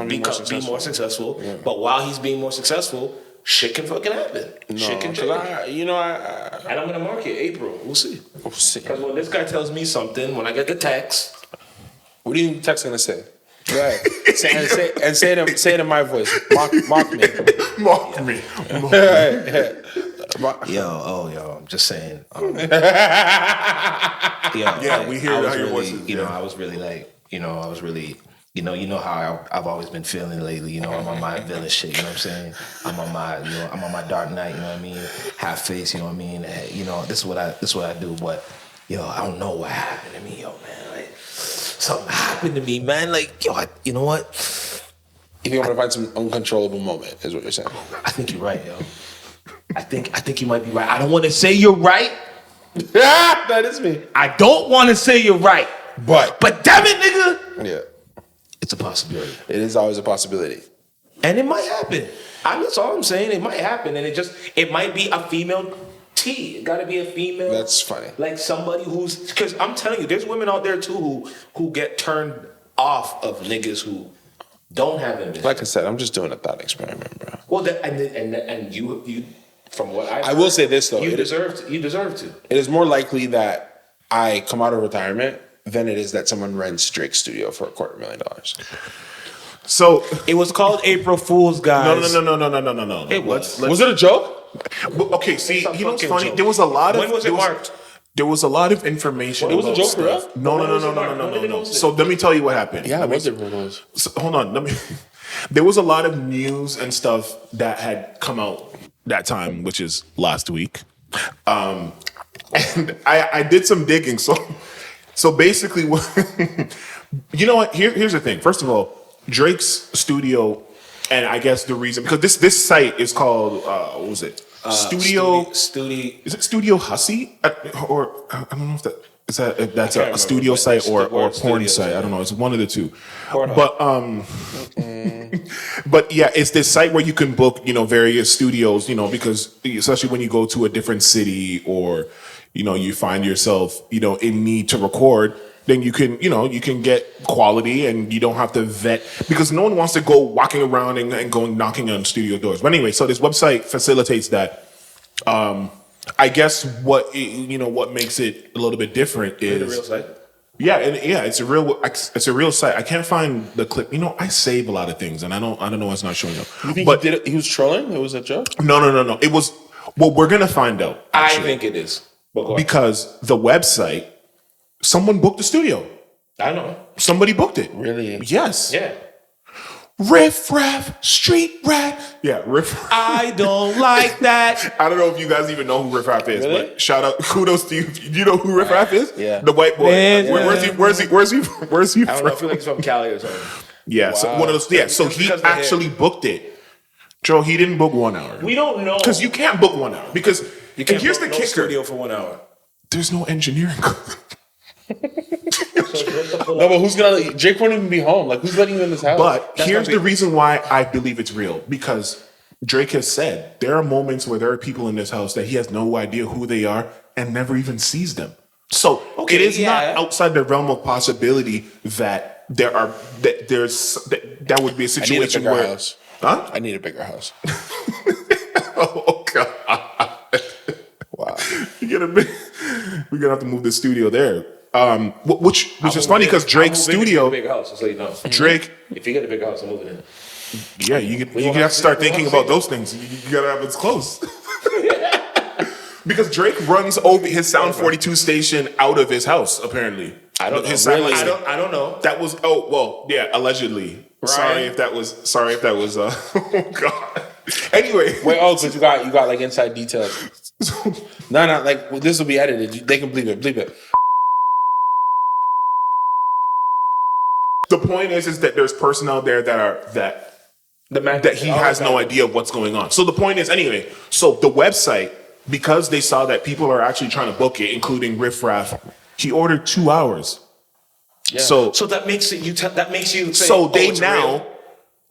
be more successful. Yeah. But while he's being more successful, shit can fucking happen. Shit can change. And I'm gonna mark it April. We'll see. We'll see. Because when this guy tells me something, when I get the text, What do you think the text gonna say? Right. say it in my voice. Mock me. Mock me. Yo, I'm just saying. We hear how your voice is. I was really like, I was really, you know how I've always been feeling lately. You know, I'm on my villain shit. You know what I'm saying? I'm on my Dark Knight. You know what I mean? Half face. You know what I mean? This is what I do. But I don't know what happened to me, man. Like, something happened to me, man. Like, you know what? You think I'm gonna find some uncontrollable moment? Is what you're saying? I think you're right, yo. I think you might be right. I don't want to say you're right. That is me. I don't want to say you're right. But damn it, nigga. Yeah. It's a possibility. It is always a possibility. And it might happen. That's all I'm saying. It might happen. And it might be a female T. It gotta be a female. That's funny. Like somebody because I'm telling you, there's women out there too who get turned off of niggas who don't have ambition. Like I said, I'm just doing a thought experiment, bro. Well, and you from what I will say this though, you deserve to. It is more likely that I come out of retirement than it is that someone rents Drake's studio for $250,000. So it was called April Fool's, guys. No. It was. Was it a joke? Okay, see, you know what's funny? There was a lot of. When was it marked? There was a lot of information. It was a joke, bro. No. So let me tell you what happened. Yeah, was it? So, hold on. there was a lot of news and stuff that had come out that time, which is last week. And I did some digging. So basically, you know what? Here's the thing. First of all, Drake's studio, and I guess the reason, because this site is called what was it? Studio. Is it Studio Hussy? Or I don't know if that's a studio site or a porn site. I don't know. It's one of the two. But but yeah, it's this site where you can book, various studios, because especially when you go to a different city or, you find yourself, in need to record, then you can get quality and you don't have to vet, because no one wants to go walking around and going knocking on studio doors. But anyway, so this website facilitates that. I guess what makes it a little bit different is the real site. Yeah, it's a real site. I can't find the clip. I save a lot of things, and I don't know why it's not showing up. You think he was trolling? It was a joke? No. It was. Well, we're gonna find out. Actually, I think it is. Because the website, someone booked the studio. I know. Somebody booked it. Really? Yes. Yeah. Riff Raff, street rat. Yeah, Riff Raff. I don't like that. I don't know if you guys even know who Riff Raff is, Really? but shout out, kudos to you. Do you know who Riff Raff is? Yeah. The white boy. Man, Where's he? Where's he I don't know. I feel like he's from Cali or something. Yeah, so one of those. Yeah, so he actually booked it. Joe, he didn't book 1 hour. We don't know. Because you can't book 1 hour. Because You can't here's book the no kicker. studio for 1 hour. There's no engineering. No, but who's gonna? Jake won't even be home. Like, who's letting you in this house? But That's here's not the reason why I believe it's real. Because Drake has said there are moments where there are people in this house that he has no idea who they are and never even sees them. So it is not outside the realm of possibility that that would be a situation where. House. Huh? I need a bigger house. Oh God! Wow. We're gonna have to move the studio there. Which is funny because Drake's studio. A big house, just so you know. Drake. If you get a big house, I'm moving in. Yeah, you have to start thinking about those things. You gotta have it close. Because Drake runs over his Sound 42 station out of his house, apparently. I don't know. Really? I don't know. That was allegedly. Right. Sorry if that was oh God. Anyway. Wait, because you got like inside details. No, like this will be edited. They can bleep it. The point is that there's personnel there that he has no idea what's going on. So the point is, anyway, so the website, because they saw that people are actually trying to book it, including Riff Raff, he ordered 2 hours. Yeah. So that makes it that makes you say, so real.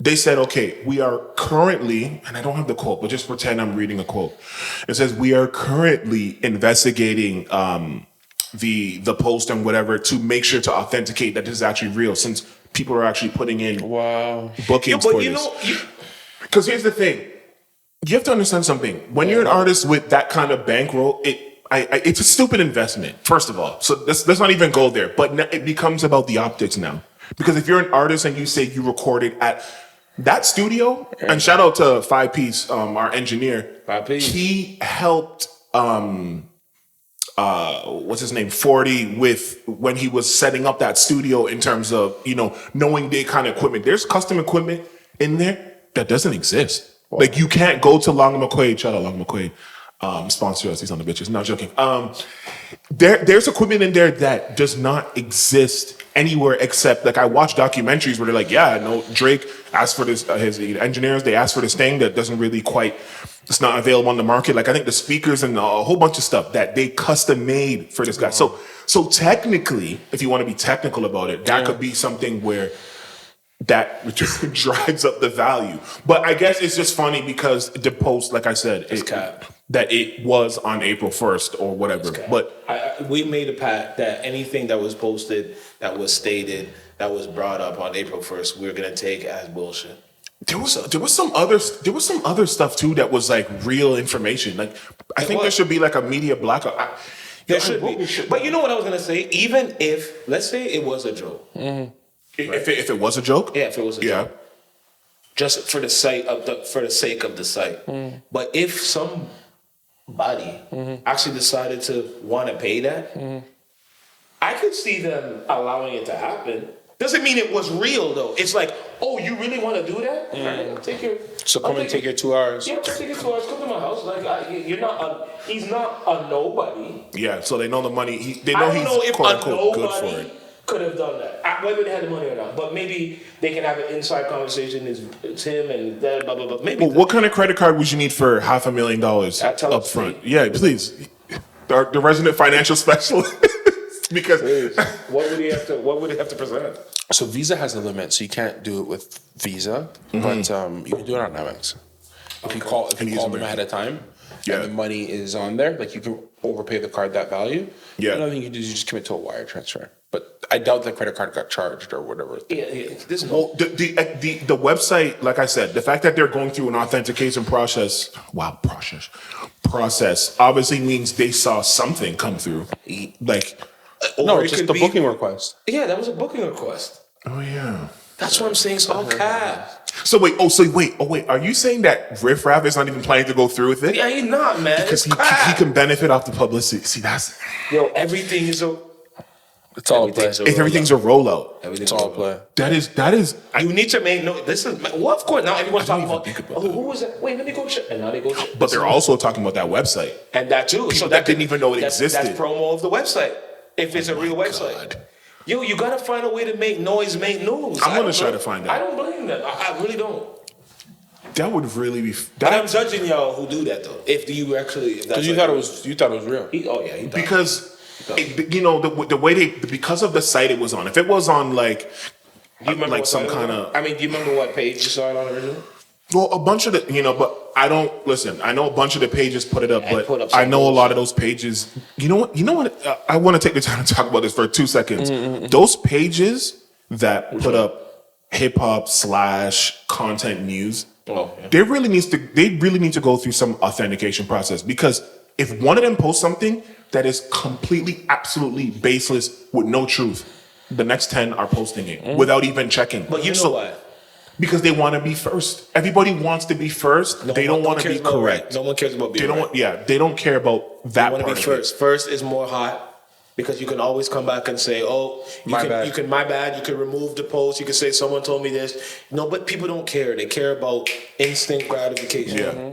they said, okay, we are currently, and I don't have the quote, but just pretend I'm reading a quote. It says, we are currently investigating the post and whatever to make sure to authenticate that this is actually real, since people are actually putting in bookings for this. Because here's the thing. You have to understand something. When you're an artist with that kind of bankroll, it's a stupid investment, first of all. So let's not even go there. But it becomes about the optics now. Because if you're an artist and you say you recorded at that studio, and shout out to 5 Piece, our engineer. 5 Piece. He helped what's his name, 40, with when he was setting up that studio in terms of, knowing the kind of equipment. There's custom equipment in there that doesn't exist. Wow. Like, you can't go to Long McQuaid, shout out Long McQuaid, sponsor us, he's on the bitches, not joking. There's equipment in there that does not exist anywhere except, like, I watch documentaries where they're like, yeah, no, Drake asked for this, his engineers, they asked for this thing that doesn't really quite, it's not available on the market. Like, I think the speakers and a whole bunch of stuff that they custom made for this guy. So technically, if you want to be technical about it, that could be something where that drives up the value. But I guess it's just funny because the post, like I said, that it was on April 1st or whatever. But we made a pact that anything that was posted, that was stated, that was brought up on April 1st, we were gonna take as bullshit. There was some other stuff too that was like real information. Like, I think there should be like a media blackout. There should be. But you know what I was gonna say? Even if, let's say it was a joke. Mm-hmm. If it was a joke? Yeah, if it was a joke. Just for the sake of the site. Mm. But if somebody actually decided to want to pay that, I could see them allowing it to happen. Doesn't mean it was real though. It's like, oh, you really want to do that? Right, take your. So come and take your 2 hours. Yeah, just take your 2 hours. Come to my house. Like you're not. He's not a nobody. Yeah, so they know the money. They I know don't he's know if quote a unquote good for nobody it. could have done that. Whether they had the money or not, but maybe they can have an inside conversation. It's him and that blah blah blah. Maybe. Well, what kind of credit card would you need for $500,000 Tell up us, front? please. Yeah, please. The resident financial specialist. Because What would he have to? What would he have to present? So Visa has a limit, so you can't do it with Visa, but you can do it on Amex. If you call them ahead of time, and the money is on there, like you can overpay the card that value. Yeah. Another thing you can do is you just commit to a wire transfer. But I doubt the credit card got charged or whatever. Yeah. well, the website, like I said, the fact that they're going through an authentication process, obviously means they saw something come through. Like, No, Or it's it just could the be- booking request. Yeah, that was a booking request. oh yeah. That's what I'm saying. It's all cap. So wait, are you saying that Riff Raff is not even planning to go through with it? Yeah, he's not, man. Because It's he cap. can benefit off the publicity. See, that's Yo, everything is a. It's all a play. everything's a rollout. It's all a play. That is. You need to make no. This is well, of course. Now everyone's talking even about. think about Oh, who was that? Wait, let me go check. And now they go check. But they're also talking about that website. And that too. People that didn't even know it that's existed. That's promo of the website. If it's a real website. God. Yo, you gotta find a way to make noise, make news. I'm I gonna don't try blame- to find out. I don't blame them. I really don't. That would really be. But I'm That, judging y'all who do that though. If you actually, if that's Because you like- thought it was real. He thought. because the way because of the site it was on. If it was on like Do you remember like what some site it kind was on? of I mean, do you remember what page you saw it on originally? well, a bunch of the but I don't listen. I know a bunch of the pages put it up, And but put up some I know a lot bullshit. of those pages. You know what? I want to take the time to talk about this for 2 seconds. Those pages that put up hip hop / content news. Oh, yeah. They really need to go through some authentication process, because if one of them posts something that is completely, absolutely baseless with no truth, the next 10 are posting it without even checking. But you know what? Because they want to be first. Everybody wants to be first. They don't want to be correct. No one cares about being They don't right. want. They don't care about that You want part to be of first. First is more hot because you can always come back and say, "Oh, My bad. You can remove the post. You can say someone told me this." No, but people don't care. They care about instant gratification. Yeah.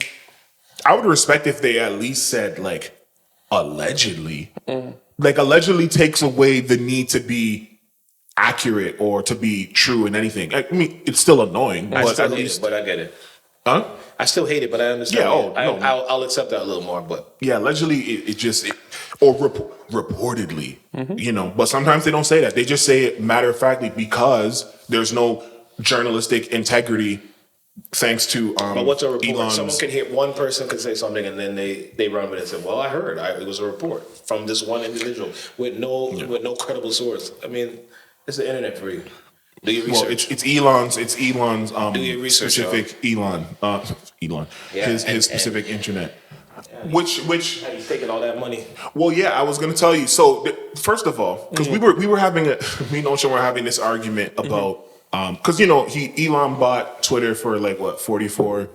I would respect if they at least said like allegedly. Like allegedly takes away the need to be accurate or to be true in anything. I mean, it's still annoying, I but still at hate least it, but I get it. huh? I still hate it, but I understand. Yeah, oh, it. no. I'll accept that a little more. But Yeah, allegedly reportedly, but sometimes they don't say that. They just say it matter of factly because there's no journalistic integrity thanks to but what's a report? Elon's. Someone can hear one person could say something, and then they run with it and say, "Well, I heard. It was a report from this one individual with no credible source." I mean, it's the internet for you. Do your research. Well, it's Elon's. It's Elon's Do your research, specific Elon. Yeah, his and- specific internet. Which He's taking all that money. well, yeah, I was gonna tell you. So first of all, because we were having me and Ocean were having this argument about because Elon bought Twitter for like what 44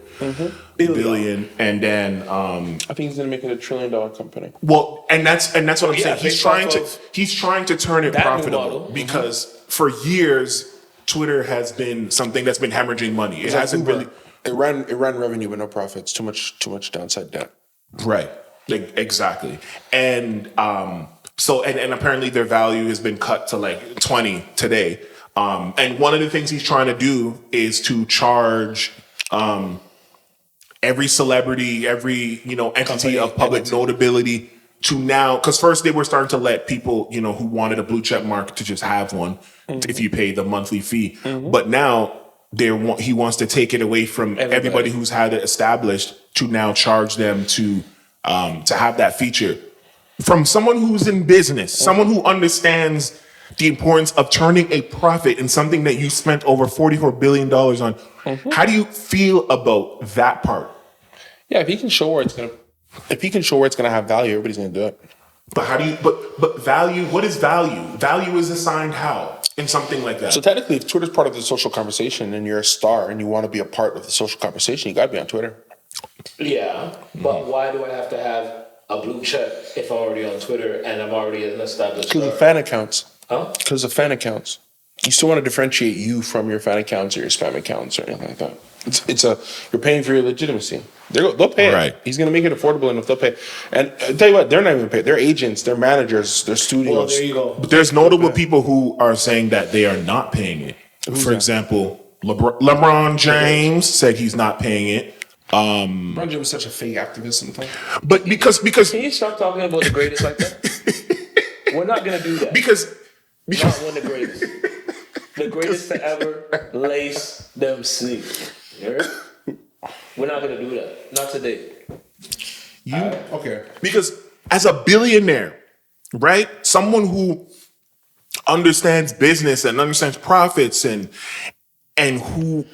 billion, and then I think he's gonna make it $1 trillion company. well, and that's what I'm yeah, saying. He's based trying to turn it that new profitable model. because for years Twitter has been something that's been hemorrhaging money. It hasn't really It ran revenue but no profits. Too much downside debt. right. Like, exactly. And so and apparently their value has been cut to like 20 today. And one of the things he's trying to do is to charge every celebrity, every entity of public notability to now, because first they were starting to let people who wanted a blue check mark to just have one if you pay the monthly fee. But now he wants to take it away from everybody who's had it established to now charge them to have that feature from someone who's in business, someone who understands the importance of turning a profit in something that you spent over $44 billion on. How do you feel about that part? Yeah, if he can show where it's gonna have value, everybody's gonna do it. But how do you, but value, what is value? Value is assigned how in something like that? So technically, if Twitter's part of the social conversation and you're a star and you want to be a part of the social conversation, you gotta be on Twitter. Yeah, but why do I have to have a blue check if I'm already on Twitter and I'm already an established Because star? of fan accounts. Huh? Because of fan accounts. you still want to differentiate you from your fan accounts or your spam accounts or anything like that. You're paying for your legitimacy. They'll pay Right. it. He's going to make it affordable enough. They'll pay. And I tell you what, they're not even paying. They're agents, they're managers, they're studios. Well, there you go. But there's notable people who are saying that they are not paying it. For example, LeBron James said he's not paying it. LeBron James is such a fake activist sometimes. But because Can you stop talking about the greatest like that? We're not gonna do that. because Not one of the greatest. The greatest to ever lace them sleep. You heard? We're not gonna do that. Not today. Okay. because as a billionaire, right? Someone who understands business and understands profits and who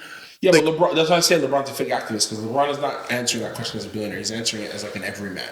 Yeah, but LeBron, that's why I say LeBron's a fake activist, because LeBron is not answering that question as a billionaire. He's answering it as like an everyman.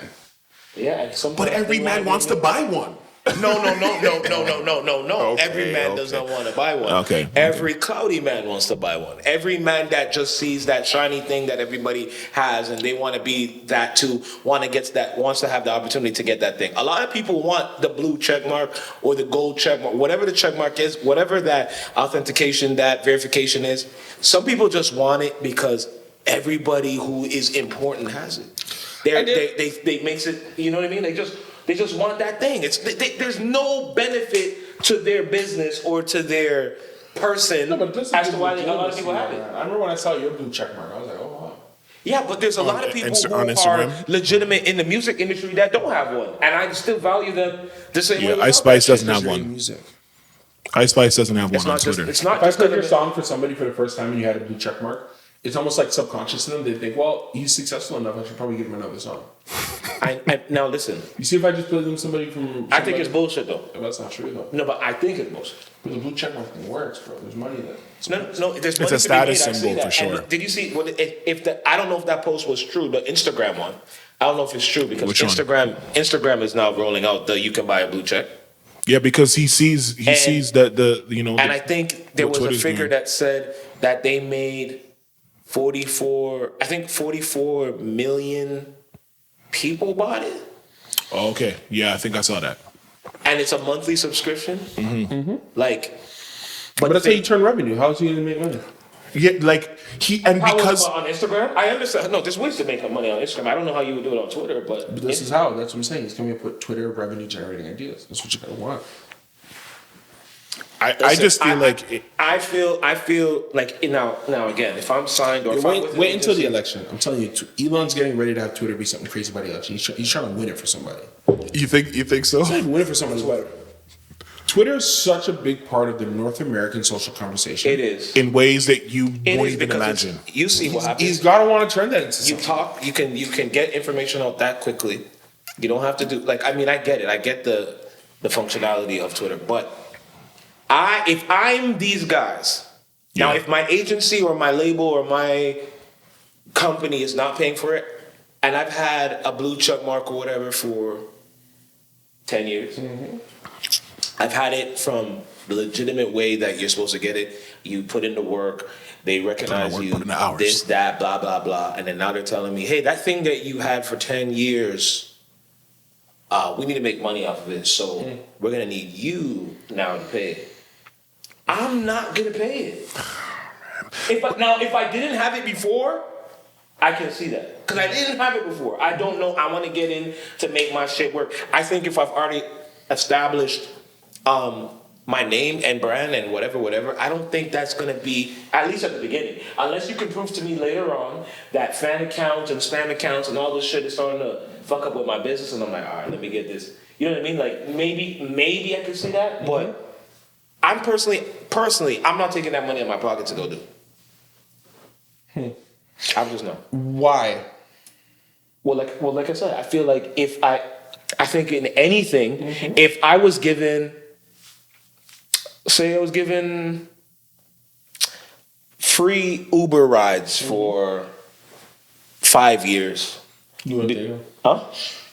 Yeah, but every man wants to buy one. No. Okay, Every man does not want to buy one. Okay. Every cloudy man wants to buy one. Every man that just sees that shiny thing that everybody has and they want to be that too, wants to have the opportunity to get that thing. A lot of people want the blue check mark or the gold check mark, whatever the check mark is, whatever that authentication, that verification is. Some people just want it because everybody who is important has it. They makes it, you know what I mean? They just want that thing. There's no benefit to their business or to their person as to why a lot of people have it. I remember when I saw your blue check mark, I was like, oh wow. Yeah, but there's a lot of people who on are Instagram? legitimate in the music industry that don't have one, and I still value them the same way. Yeah, without Ice Spice that doesn't shit. have one. Music. Ice Spice doesn't have one on Not just, Twitter. it's not If I just played your gonna- song for somebody for the first time and you had a blue check mark, it's almost like subconscious to them. They think, well, he's successful enough, I should probably give him another song. now listen, You see, if I just played them somebody from... I think it's bullshit though. That's not true, though. No, but I think it's bullshit. But the blue check mark thing works, bro. There's money there. No, there's money a to be status made, I see symbol that. for sure. And did you see? I don't know if that post was true. The Instagram one, I don't know if it's true because Which one? Instagram is now rolling out the you can buy a blue check. Yeah, because he sees that And I think there was Twitter's a figure doing. that said that they made 44 million people bought it, Oh, okay. Yeah, I think I saw that. and it's a monthly subscription. Like, But that's how you turn revenue. How is he going to make money? Yeah, like because on Instagram, I understand. No, there's ways to make money on Instagram. I don't know how you would do it on Twitter, but This is how. That's what I'm saying. He's coming up with Twitter revenue generating ideas. That's what you gotta want. I just feel I feel like now again, if I'm signed or if I'm with an Wait until the agency- election. I'm telling you, Elon's getting ready to have Twitter be something crazy by the election. He's trying to win it for somebody. you think so? He's trying to win it for somebody. Twitter is such a big part of the North American social conversation. It is. In ways that you It won't is even because imagine. you see what happens. He's got to want to turn that into You something. talk. You can get information out that quickly. You don't have to do like. I mean, I get it. I get the functionality of Twitter, but if I'm these guys now, Yeah. if my agency or my label or my company is not paying for it, and I've had a blue check mark or whatever for 10 years. I've had it from the legitimate way that you're supposed to get it. You put in the work, they recognize work, you, put in the hours. this, that, blah, blah, blah. And then now they're telling me, hey, that thing that you had for 10 years, we need to make money off of it. So we're going to need you now to pay it. I'm not going to pay it. If I didn't have it before, I can see that. Because I didn't have it before. I don't know. I want to get in to make my shit work. I think if I've already established my name and brand and whatever, I don't think that's going to be, at least at the beginning. Unless you can prove to me later on that fan accounts and spam accounts and all this shit is starting to fuck up with my business. And I'm like, all right, let me get this. You know what I mean? Like, maybe I can see that. But I'm personally, I'm not taking that money in my pocket to go do. I'm just not. Why? Well, like I said, I feel like I think in anything, if I was given, say I was given free Uber rides for 5 years. You wouldn't take them? Huh?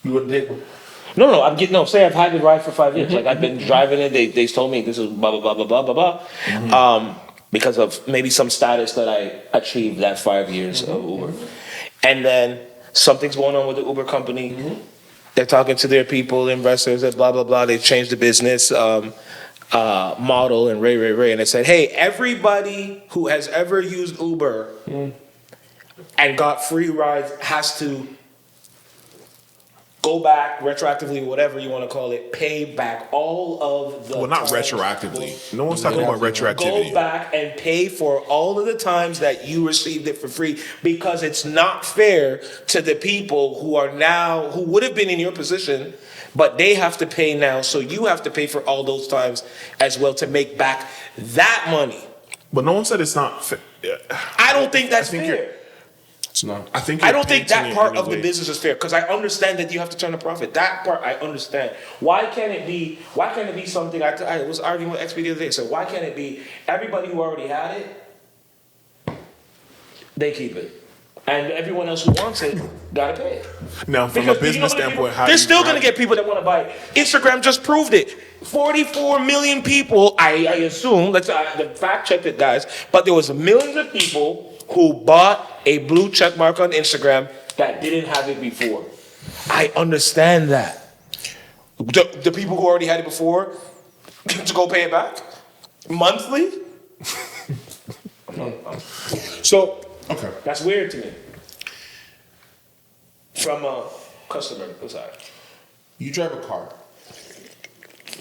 You wouldn't take them? No, say I've had the ride for 5 years. Like I've been driving it, they told me this is blah, blah, blah, blah, blah, blah, blah. Because of maybe some status that I achieved that 5 years of Uber. And then something's going on with the Uber company. They're talking to their people, investors, and blah, blah, blah. They've changed the business. model and Ray, and it said, "Hey, everybody who has ever used Uber and got free rides has to go back retroactively, whatever you want to call it, pay back all of the Well, not times- retroactively. No one's talking about retroactivity. Go back and pay for all of the times that you received it for free, because it's not fair to the people who would have been in your position, but they have to pay now. So you have to pay for all those times as well to make back that money." But no one said it's not fair. I don't think that's think fair. It's not. I think I don't think painting that it part in a of the way- business is fair, because I understand that you have to turn a profit. That part I understand. Why can't it be something? I was arguing with XP the other day. So why can't it be everybody who already had it, they keep it, and everyone else who wants it gotta pay it? Now, from Because a business standpoint, how there's you still grab- gonna get people that want to buy it. Instagram just proved it. 44 million people. I assume. Let's fact check it, guys. But there was millions of people who bought a blue check mark on Instagram that didn't have it before. I understand that. The people who already had it before to go pay it back monthly. So okay. That's weird to me. From a customer side. You drive a car.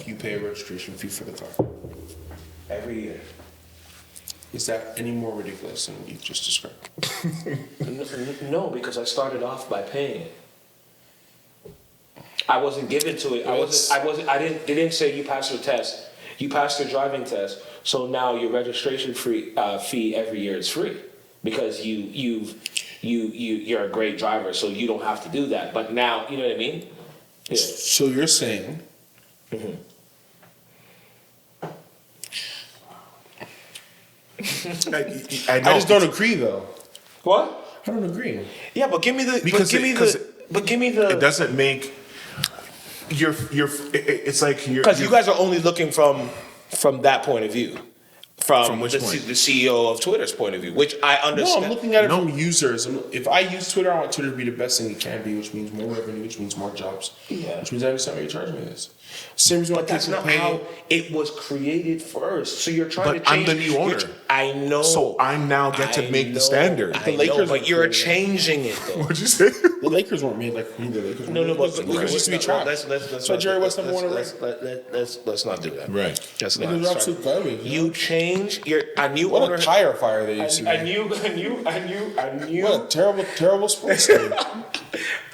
You pay a registration fee for the car. Every year. Is that any more ridiculous than what you've just described? No, because I started off by paying it. I wasn't given to it. They didn't say you passed your test. You passed your driving test. So now your registration fee every year is free, because you're a great driver, so you don't have to do that. But now, you know what I mean? Yeah. So you're saying I I just don't agree though. What? I don't agree. Yeah, but give me the. Because give me the. It doesn't make your. It's like you're. Because you guys are only looking from that point of view. From which the, point? the CEO of Twitter's point of view, which I No, understand. I'm looking at it from users. If I use Twitter, I want Twitter to be the best thing it can be, which means more revenue, which means more jobs, which means every time you charge me this. Same reason why But that's people not pay. how it was created first. So you're trying But to I'm change. the new owner. I know. So I now get to make the standard. I The know, Lakers but were you're created. changing it though. What'd you say? The Lakers weren't made like who the Lakers. No, were. but The Lakers used to be trash. Let's That's why Jerry West number one in rank. let's not do that. Right. That's Lakers not. were absolute garbage. You change a new What owner. a tire fire they used to be. A new What a terrible sports team.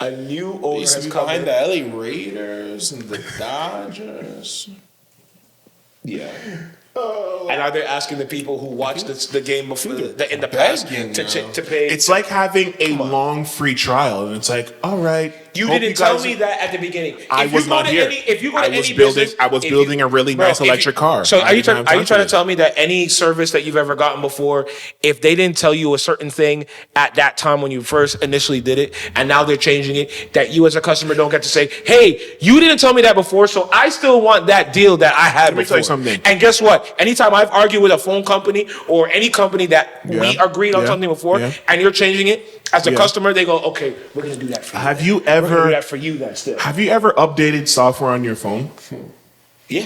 a new They owner used to has be come behind in. the LA Raiders and the Dodgers. Yeah. And are they asking the people who watched the game before in the past begging to pay? It's like having a long free trial, and it's like, all right. You hope didn't tell guys- me that at the beginning. I If you was go not to here. if you go to I was any building. business, I was if building you- a really Bro, nice if you- electric car. So I are you didn't have trying time to for tell me that any service that you've ever gotten before, if they didn't tell you a certain thing at that time when you first initially did it, and now they're changing it, that you as a customer don't get to say, "Hey, you didn't tell me that before, so I still want that deal that I had Let me before." tell you something. And guess what? Anytime I've argued with a phone company or any company that we Yeah. agreed on Yeah. something before, Yeah. and you're changing it as a Yeah. customer, they go, "Okay, we're gonna do that for you." Have you We're gonna ever? do that for you then still? Have you ever updated software on your phone? Yeah.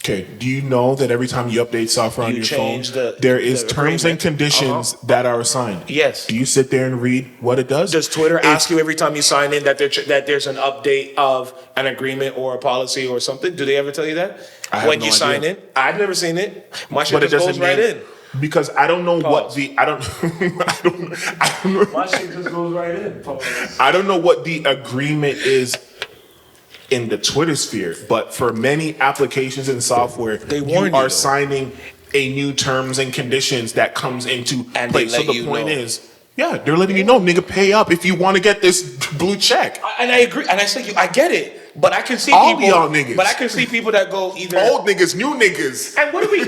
Okay. Do you know that every time you update software on You your phone, change the- there is the terms and agreement. conditions that are assigned? Yes. Do you sit there and read what it does? Does Twitter If- ask you every time you sign in that there's an update of an agreement or a policy or something? Do they ever tell you that I have when no you idea. sign in? I've never seen it. My shit But it just doesn't goes right mean in. because I don't know what Pause. the I don't I don't My shit just goes right in. I don't know what the agreement is in the Twitter sphere, but for many applications and software, They you warn you, are though. signing a new terms and conditions that comes into And play. they So let the you point know. is, yeah, they're letting you know, nigga, pay up if you want to get this blue check. And I agree. And I say I get it. But I can see All people. y'all niggas. But I can see people that go either. Old niggas, new niggas. And what are we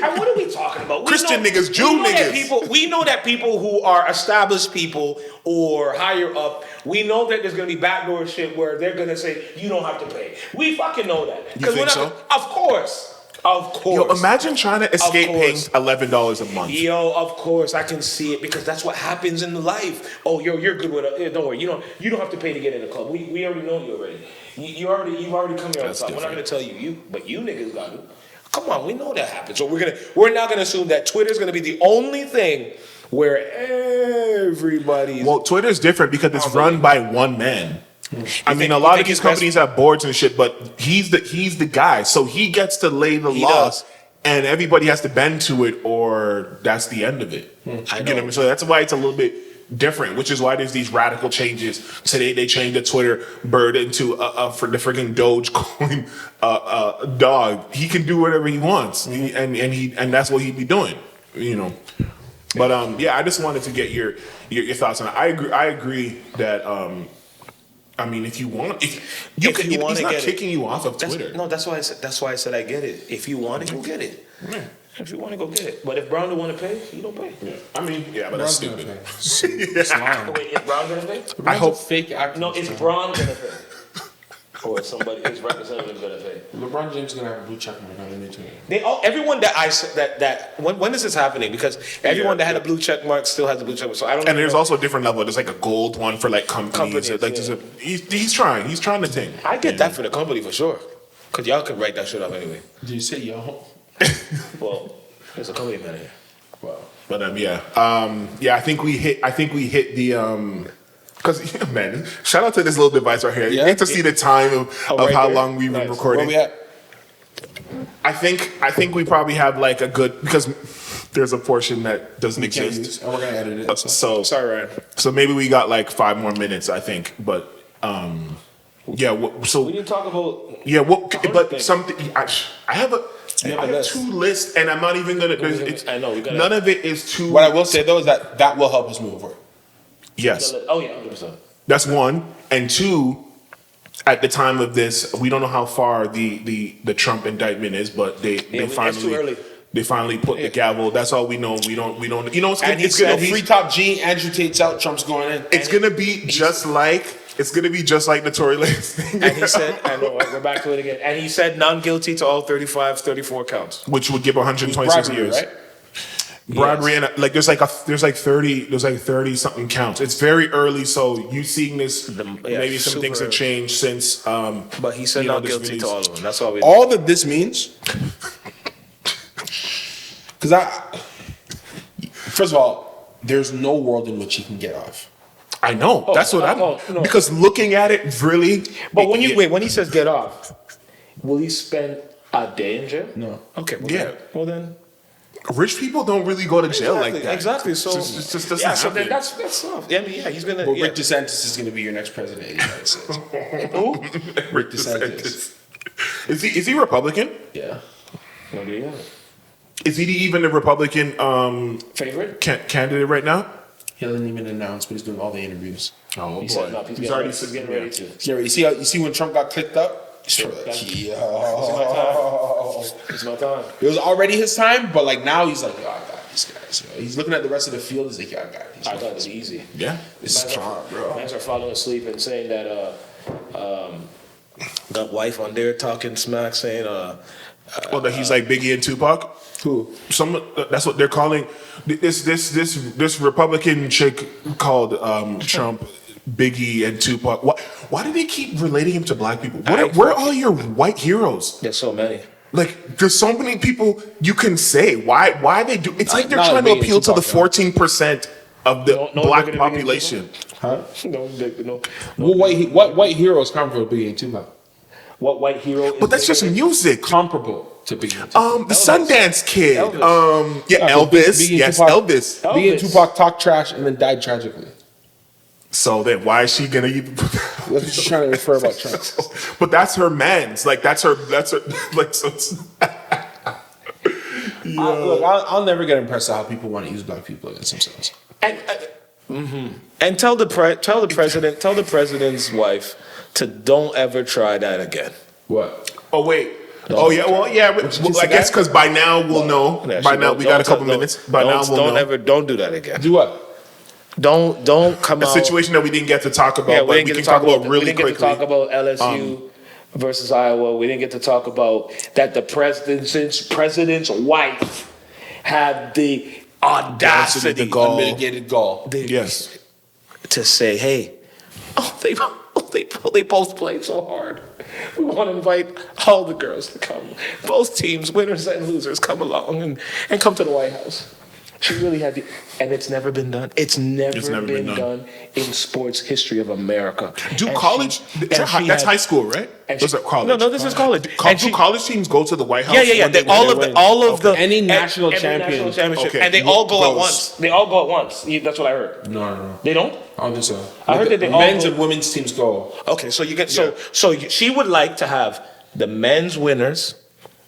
talking about? Christian niggas, Jew niggas. We know that people who are established people or higher up, we know that there's gonna be backdoor shit where they're gonna say you don't have to pay. We fucking know that. You think so? Of course. Of course. Yo, imagine trying to escape paying course. $11 a month. Yo, of course I can see it because that's what happens in life. Oh, you're good with it. Don't worry. You don't have to pay to get in the club. We already know you already. You've already come here on That's top. We're not different. gonna tell you, but you niggas got to. Come on, we know that happens. So we're not gonna assume that Twitter's gonna be the only thing where everybody's. Well, Twitter's different because it's run by one man. I mean, a lot of these companies have boards and shit, but he's the guy, so he gets to lay the law, and everybody has to bend to it, or that's the end of it. I You know. know what I mean? So that's why it's a little bit different, which is why there's these radical changes. Today they changed the Twitter bird into for the freaking Dogecoin dog. He can do whatever he wants, and that's what he'd be doing. You know. But yeah, I just wanted to get your thoughts on it. I agree that. I mean, if you want, if you he's not kicking you off of Twitter. That's why I said I get it. If you want it, go get it. Yeah. If you want to go get it. But if Brown don't want to pay, you don't pay. Yeah. I mean, yeah, but that's stupid. It's lying. Wait, is Brown gonna pay? I hope fake actor. No, is Brown gonna pay? Or somebody, his representative gonna pay? LeBron James is gonna have a blue check mark on it too. Everyone when is this happening? Because everyone that had a blue check mark still has a blue check mark. So I don't. And there's also a different level. There's like a gold one for like companies. Like yeah. he's trying to think. I get that for the company for sure. Cause y'all can write that shit up anyway. Did you say yo? Well, there's a company man here. Wow. But yeah, I think we hit the because yeah, man, shout out to this little device right here. You get to see the time of right how there. long we've been Nice. recording. Where we at? I think we probably have like a good, because there's a portion that doesn't We can't exist. use, and we're gonna edit it. So Sorry, Ryan. So maybe we got like 5 more minutes, I think. But yeah. So We didn't talk about. yeah. But things. something I have list. 2 lists, and I'm not even gonna. I know, we gotta- None of it is too. What I will say though is that will help us move forward. Yes, Oh yeah, 100%. that's 1, and 2. At the time of this, we don't know how far the Trump indictment is, but they it's too early. finally put the gavel. That's all we know. We don't. You know, And it's gonna Free top G, Andrew Tate's out, Trump's going in. It's gonna be just like the Tory Lanez thing. And he said, I know, we're back to it again. And he said non guilty to all 34 counts. Which would give 126 Bribery, years. right? Bribery, and like there's like 30 something counts. It's very early, so you seeing this. Maybe some things have changed since. But he said not guilty to all of them. That's all we. All that this means, because first of all, there's no world in which he can get off. I know. That's what I'm. no. Because looking at it, really. But when when he says get off, will he spend a day in jail? No. Okay. Yeah. Then. Rich people don't really go to jail like that. Exactly. So It just doesn't yeah. So happen. then that's tough. Yeah. I mean, yeah. He's gonna. But yeah. Rick DeSantis is going to be your next president of the United States. Rick DeSantis. Is he Republican? Yeah. What do you got? Is he even a Republican Favorite? candidate right now? He hasn't even announced, but he's doing all the interviews. Oh He said no. He's getting ready to. Yeah, you see when Trump got clicked up? He's like, It's my time. it was already his time, but like now he's like, yo, I got these guys. Yo. He's looking at the rest of the field. He's like, yo, I got these. I thought it was easy. Yeah. This is calm, bro. Mans are falling asleep and saying that that wife on there talking smack, saying That he's like Biggie and Tupac. Who? That's what they're calling this Republican chick called Trump, Biggie and Tupac. Why do they keep relating him to black people? Where are all your white heroes? there's so many. Like, there's so many people you can say. Why they do? It's like they're Not trying to like Biggie appeal and to the Tupac, 14% of the No black negative population. Huh? No. What white heroes comparable to Biggie and Tupac? What white hero? But that's just music. Comparable to Biggie and Tupac. The Sundance Kid. Elvis. Elvis. Biggie and Yes, Tupac. Elvis. Biggie and Tupac talked trash and then died tragically. So then, why is she gonna even? That's what she's trying to refer about Trump. But that's her man's. Like that's her. Like so. Look, I'll never get impressed at how people want to use black people against themselves. And tell the president's wife to don't ever try that again. What? Oh wait. Oh yeah. Well yeah. I guess because by now we'll know. Yeah, By she now don't- we got a don't- couple don't- minutes. By now we'll know. Don't do that again. Do what? Don't come A out. situation that we didn't get to talk about, Yeah, but we can talk about really we didn't get quickly. to talk about LSU versus Iowa. We didn't get to talk about that the president's wife had the audacity, The gall. Unmitigated gall. Yes. to say, "Hey, oh, they both played so hard. We want to invite all the girls to come. Both teams, winners and losers, come along and come to the White House. She really had and it's never been done. It's never been done in sports history of America. That's high school, right? Those are college. No, this is college. Do college teams go to the White House? Yeah. Any national championship, Okay. and they all go at once. They all go at once. That's what I heard. No. They don't. I don't think so. I heard that they all men's go- and women's teams go. Okay, so you get so she would like to have the men's winners,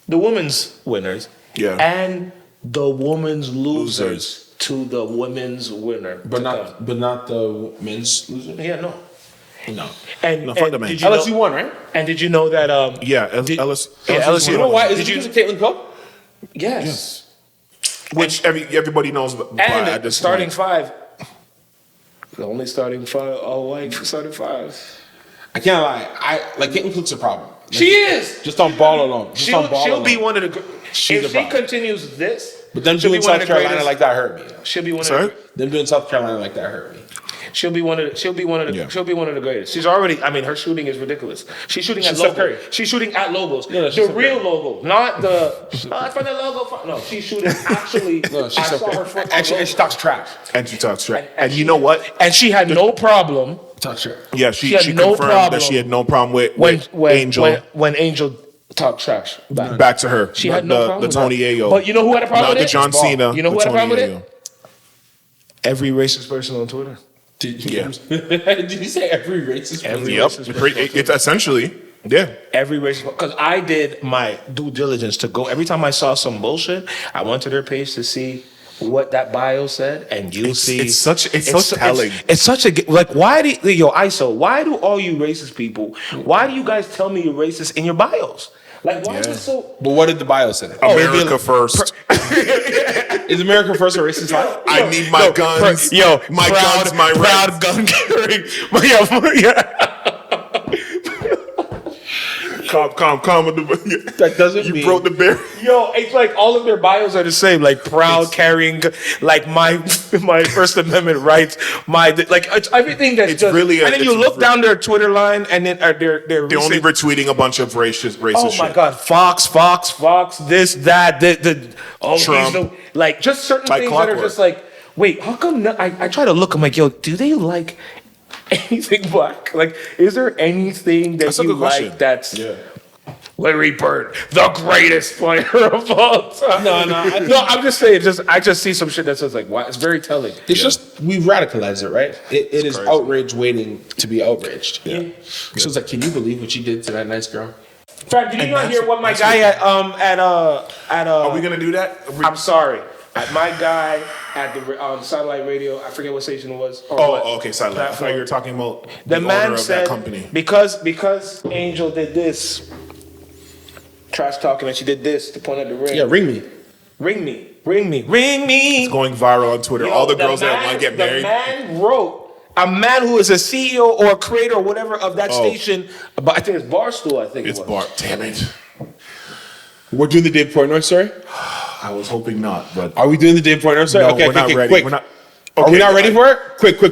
the women's winners, and the women's losers to the women's winner. But not the men's loser. Yeah, no. No, fuck the men. Did you LSU know, won, right? And did you know that? LSU. You know why? Is it because of Caitlin Pope? Yes. Which everybody knows. And the starting five. The only starting five, all white starting five. I can't lie. Caitlin Cook's a problem. She is. Just on ball alone. She'll be one of the. She's if she continues this, but them she'll doing be one of South the Carolina greatest- like that hurt me. She'll be one Sorry? of the. Them doing South Carolina like that hurt me. She'll be one of the greatest. She's already. I mean, her shooting is ridiculous. She's shooting at Steph logos. Curry. She's shooting at logos. No, she's the Steph real Curry. logo, not the for the logo. No, she's shooting actually. No, she's I Steph saw her Curry. front And she talks trash. And she talks trash. And you know what? And she had no problem Talks trash. Yeah, she had no confirmed problem that she had no problem with when Angel. when Angel talked trash. Back to her. She had no problem The with Tony that. Ayo. But you know who had a problem Not with the it? John Cena. You know who the had a problem Tony with it? Every racist person on Twitter. Did Yeah. Did you say every racist? Every Yep. racist person. It's essentially, yeah. Every racist, because I did my due diligence to go. Every time I saw some bullshit, I went to their page to see what that bio said, and you see, It's so telling. It's such a like. Why do ISO? Why do all you racist people? Why do you guys tell me you're racist in your bios? Like, why is it so? But what did the bio say? America first. Is America first a racist lie? I need my guns. My guns, my proud rights. gun carrying. Calm. That doesn't You mean broke the barrier. Yo, it's like all of their bios are the same. Like proud carrying, like my First Amendment rights. It's everything that's It's just. really and then you look down their Twitter line, and then they're They're only recent- retweeting a bunch of racist Oh my shit. God! Fox, this, that, Trump. Just certain Like things that are clockwork. just like, wait, how come? I try to look. I'm like, yo, do they like anything black? Like, is there anything that That's a you good question. like that's Yeah. Larry Bird, the greatest player of all time? No, I'm just saying. I just see some shit that says like, why? It's very telling. It's just we've radicalized it, right? It is crazy. outrage waiting to be outraged. Yeah. So it's like, can you believe what she did to that nice girl? Fred, did you not that's- hear what my that's guy what- Are we gonna do that? I'm sorry. My guy at the satellite radio, I forget what station it was. or what Okay, silent. I thought you were talking about The the man owner of said that company. because Angel did this, trash talking, and she did this to point at the ring. Yeah, ring me. Ring me. Going viral on Twitter. Yo, All the the girls that man- want to get the married. man wrote. A man who is a CEO or a creator or whatever of that station, but I think it's Barstool. I think It's it was. Bart. Damn it. We're doing the Dave Portnoy story? I was hoping not, but Are we doing the Dave Portnoy story? no, okay, we're not ready. quick. We're not. Are we not ready I- for it? Quick. We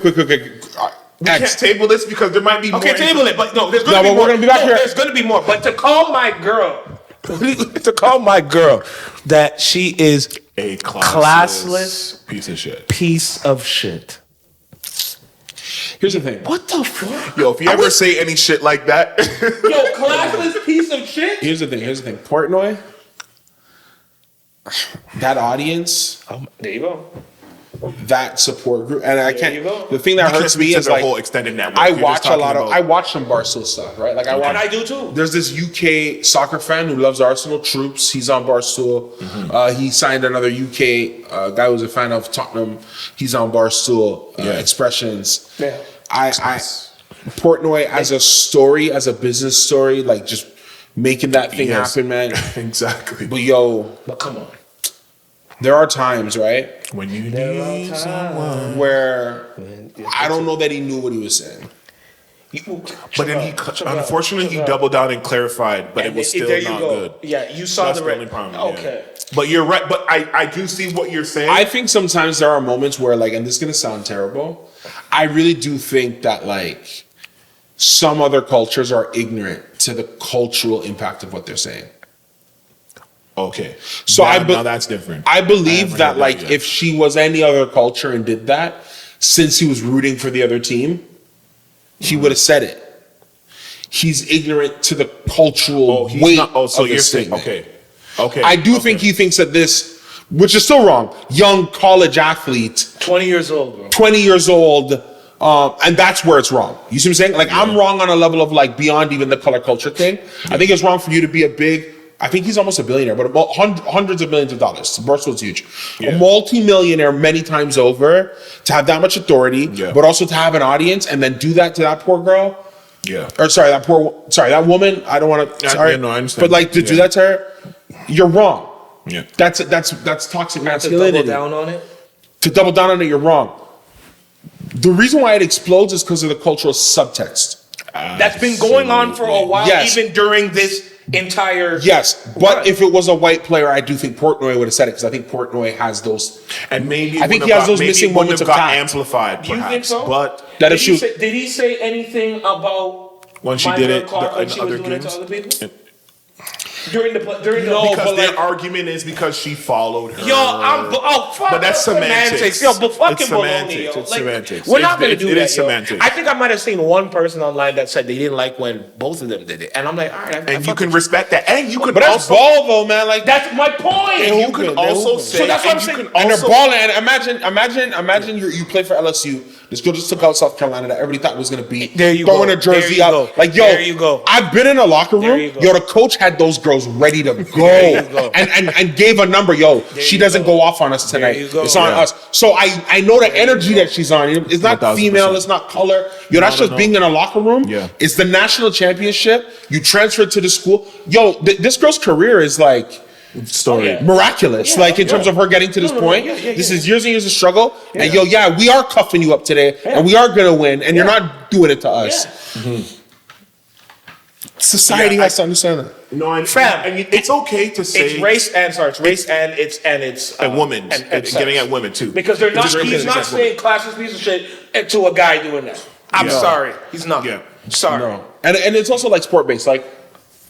can't table this because there might be more. Okay, table it, but no, there's No, gonna be but more. we're gonna be back here. There's gonna be more. But to call my girl, that she is A classless piece of shit. piece of shit. Here's the thing. What the fuck? Yo, if you ever say any shit like that, Yo, classless piece of shit. Here's the thing. Portnoy, that audience, There you go. that support group, and I you can't. go. The thing that you hurts can't me speak to is the like whole extended network. I You're just watch a talking lot of. about- I watch some Barstool stuff, right? Like I watch. And I do too. There's this UK soccer fan who loves Arsenal. Troops. He's on Barstool. He signed another UK guy who's a fan of Tottenham. He's on Barstool. Expressions. Yeah. I Portnoy as a story, as a business story, like just making that thing Yes. happen, man. Exactly. But yo, But come on. there are times, right, When you need someone. where I don't know that he knew what he was saying. But then unfortunately, he doubled down and clarified, but it was still there you not go. good. Yeah, you saw That's the the only problem. yeah. Okay. But you're right. But I do see what you're saying. I think sometimes there are moments where, like, and this is gonna sound terrible, I really do think that, like, some other cultures are ignorant to the cultural impact of what they're saying. Okay. So now that's different. I believe haven't that heard like yet. if she was any other culture and did that, since he was rooting for the other team, he would have said it. He's ignorant to the cultural weight so of you're his saying, statement. okay. I do think he thinks that this, which is still wrong, young college athlete, 20 years old, bro. 20 years old, and that's where it's wrong. You see what I'm saying? Like, I'm wrong on a level of like beyond even the color culture thing. I think it's wrong for you to be a big, I think he's almost a billionaire, but about hundreds of millions of dollars. Barstool's huge. Yeah. A multi-millionaire many times over, to have that much authority, but also to have an audience and then do that to that poor girl. Yeah. Or that woman. I don't want to. Sorry, no, I understand. But like to do that to her, you're wrong. Yeah. That's toxic masculinity. To double down on it. To double down on it, you're wrong. The reason why it explodes is because of the cultural subtext. That's been going on for a while, Yes. even during this entire. Yes, but Right. if it was a white player, I do think Portnoy would have said it because I think Portnoy has those. And maybe I think wouldn't he have has those maybe missing it wouldn't moments have of got tact. amplified. You think Perhaps, so? But That Did if he, she, say, did he say anything about when she my did girl it, Clark when in she was other doing it to games, other people? During the No, because but their like- argument is because she followed her. fuck. But that's semantics. Yo, but fucking It's baloney, semantics. yo. It's Like, semantics. we're not gonna It do is that, yo. semantics. I think I might have seen one person online that said they didn't like when both of them did it, and I'm like, all right. And you can respect that. And you can but that's also ball though, man. Like That's my point. and you hooping, can they're also hooping. say So that's what I'm and you saying. can and they're also balling. And imagine you play for LSU. This girl just took out South Carolina that everybody thought was gonna beat. There you throwing go. a jersey There you up. go. Like yo, There you go. I've been in a locker There room. you go. Yo, the coach had those girls ready to go, There you go. and gave a number. Yo, she you doesn't go. go off on us tonight. you go. It's on Yeah. us. So I know the energy that she's on. It's not 1000%. female. It's not color. Yo, that's just being in a locker room. Yeah. It's the national championship. You transferred to the school. Yo, this girl's career is like story. Yeah. miraculous. Yeah, like in yeah. terms of her getting to this No, point. yeah. This is years and years of struggle. And yo, we are cuffing you up today, and we are gonna win, and you're not doing it to us. Yeah. Society Yeah, has to understand that. No, and, Fam, and it's okay to say It's race and it's and women and and getting at women too. because they're not. It's just He's not against saying classist piece of shit to a guy doing that. I'm Yeah. sorry, he's not. Yeah. Sorry. No. And it's also like sport based. Like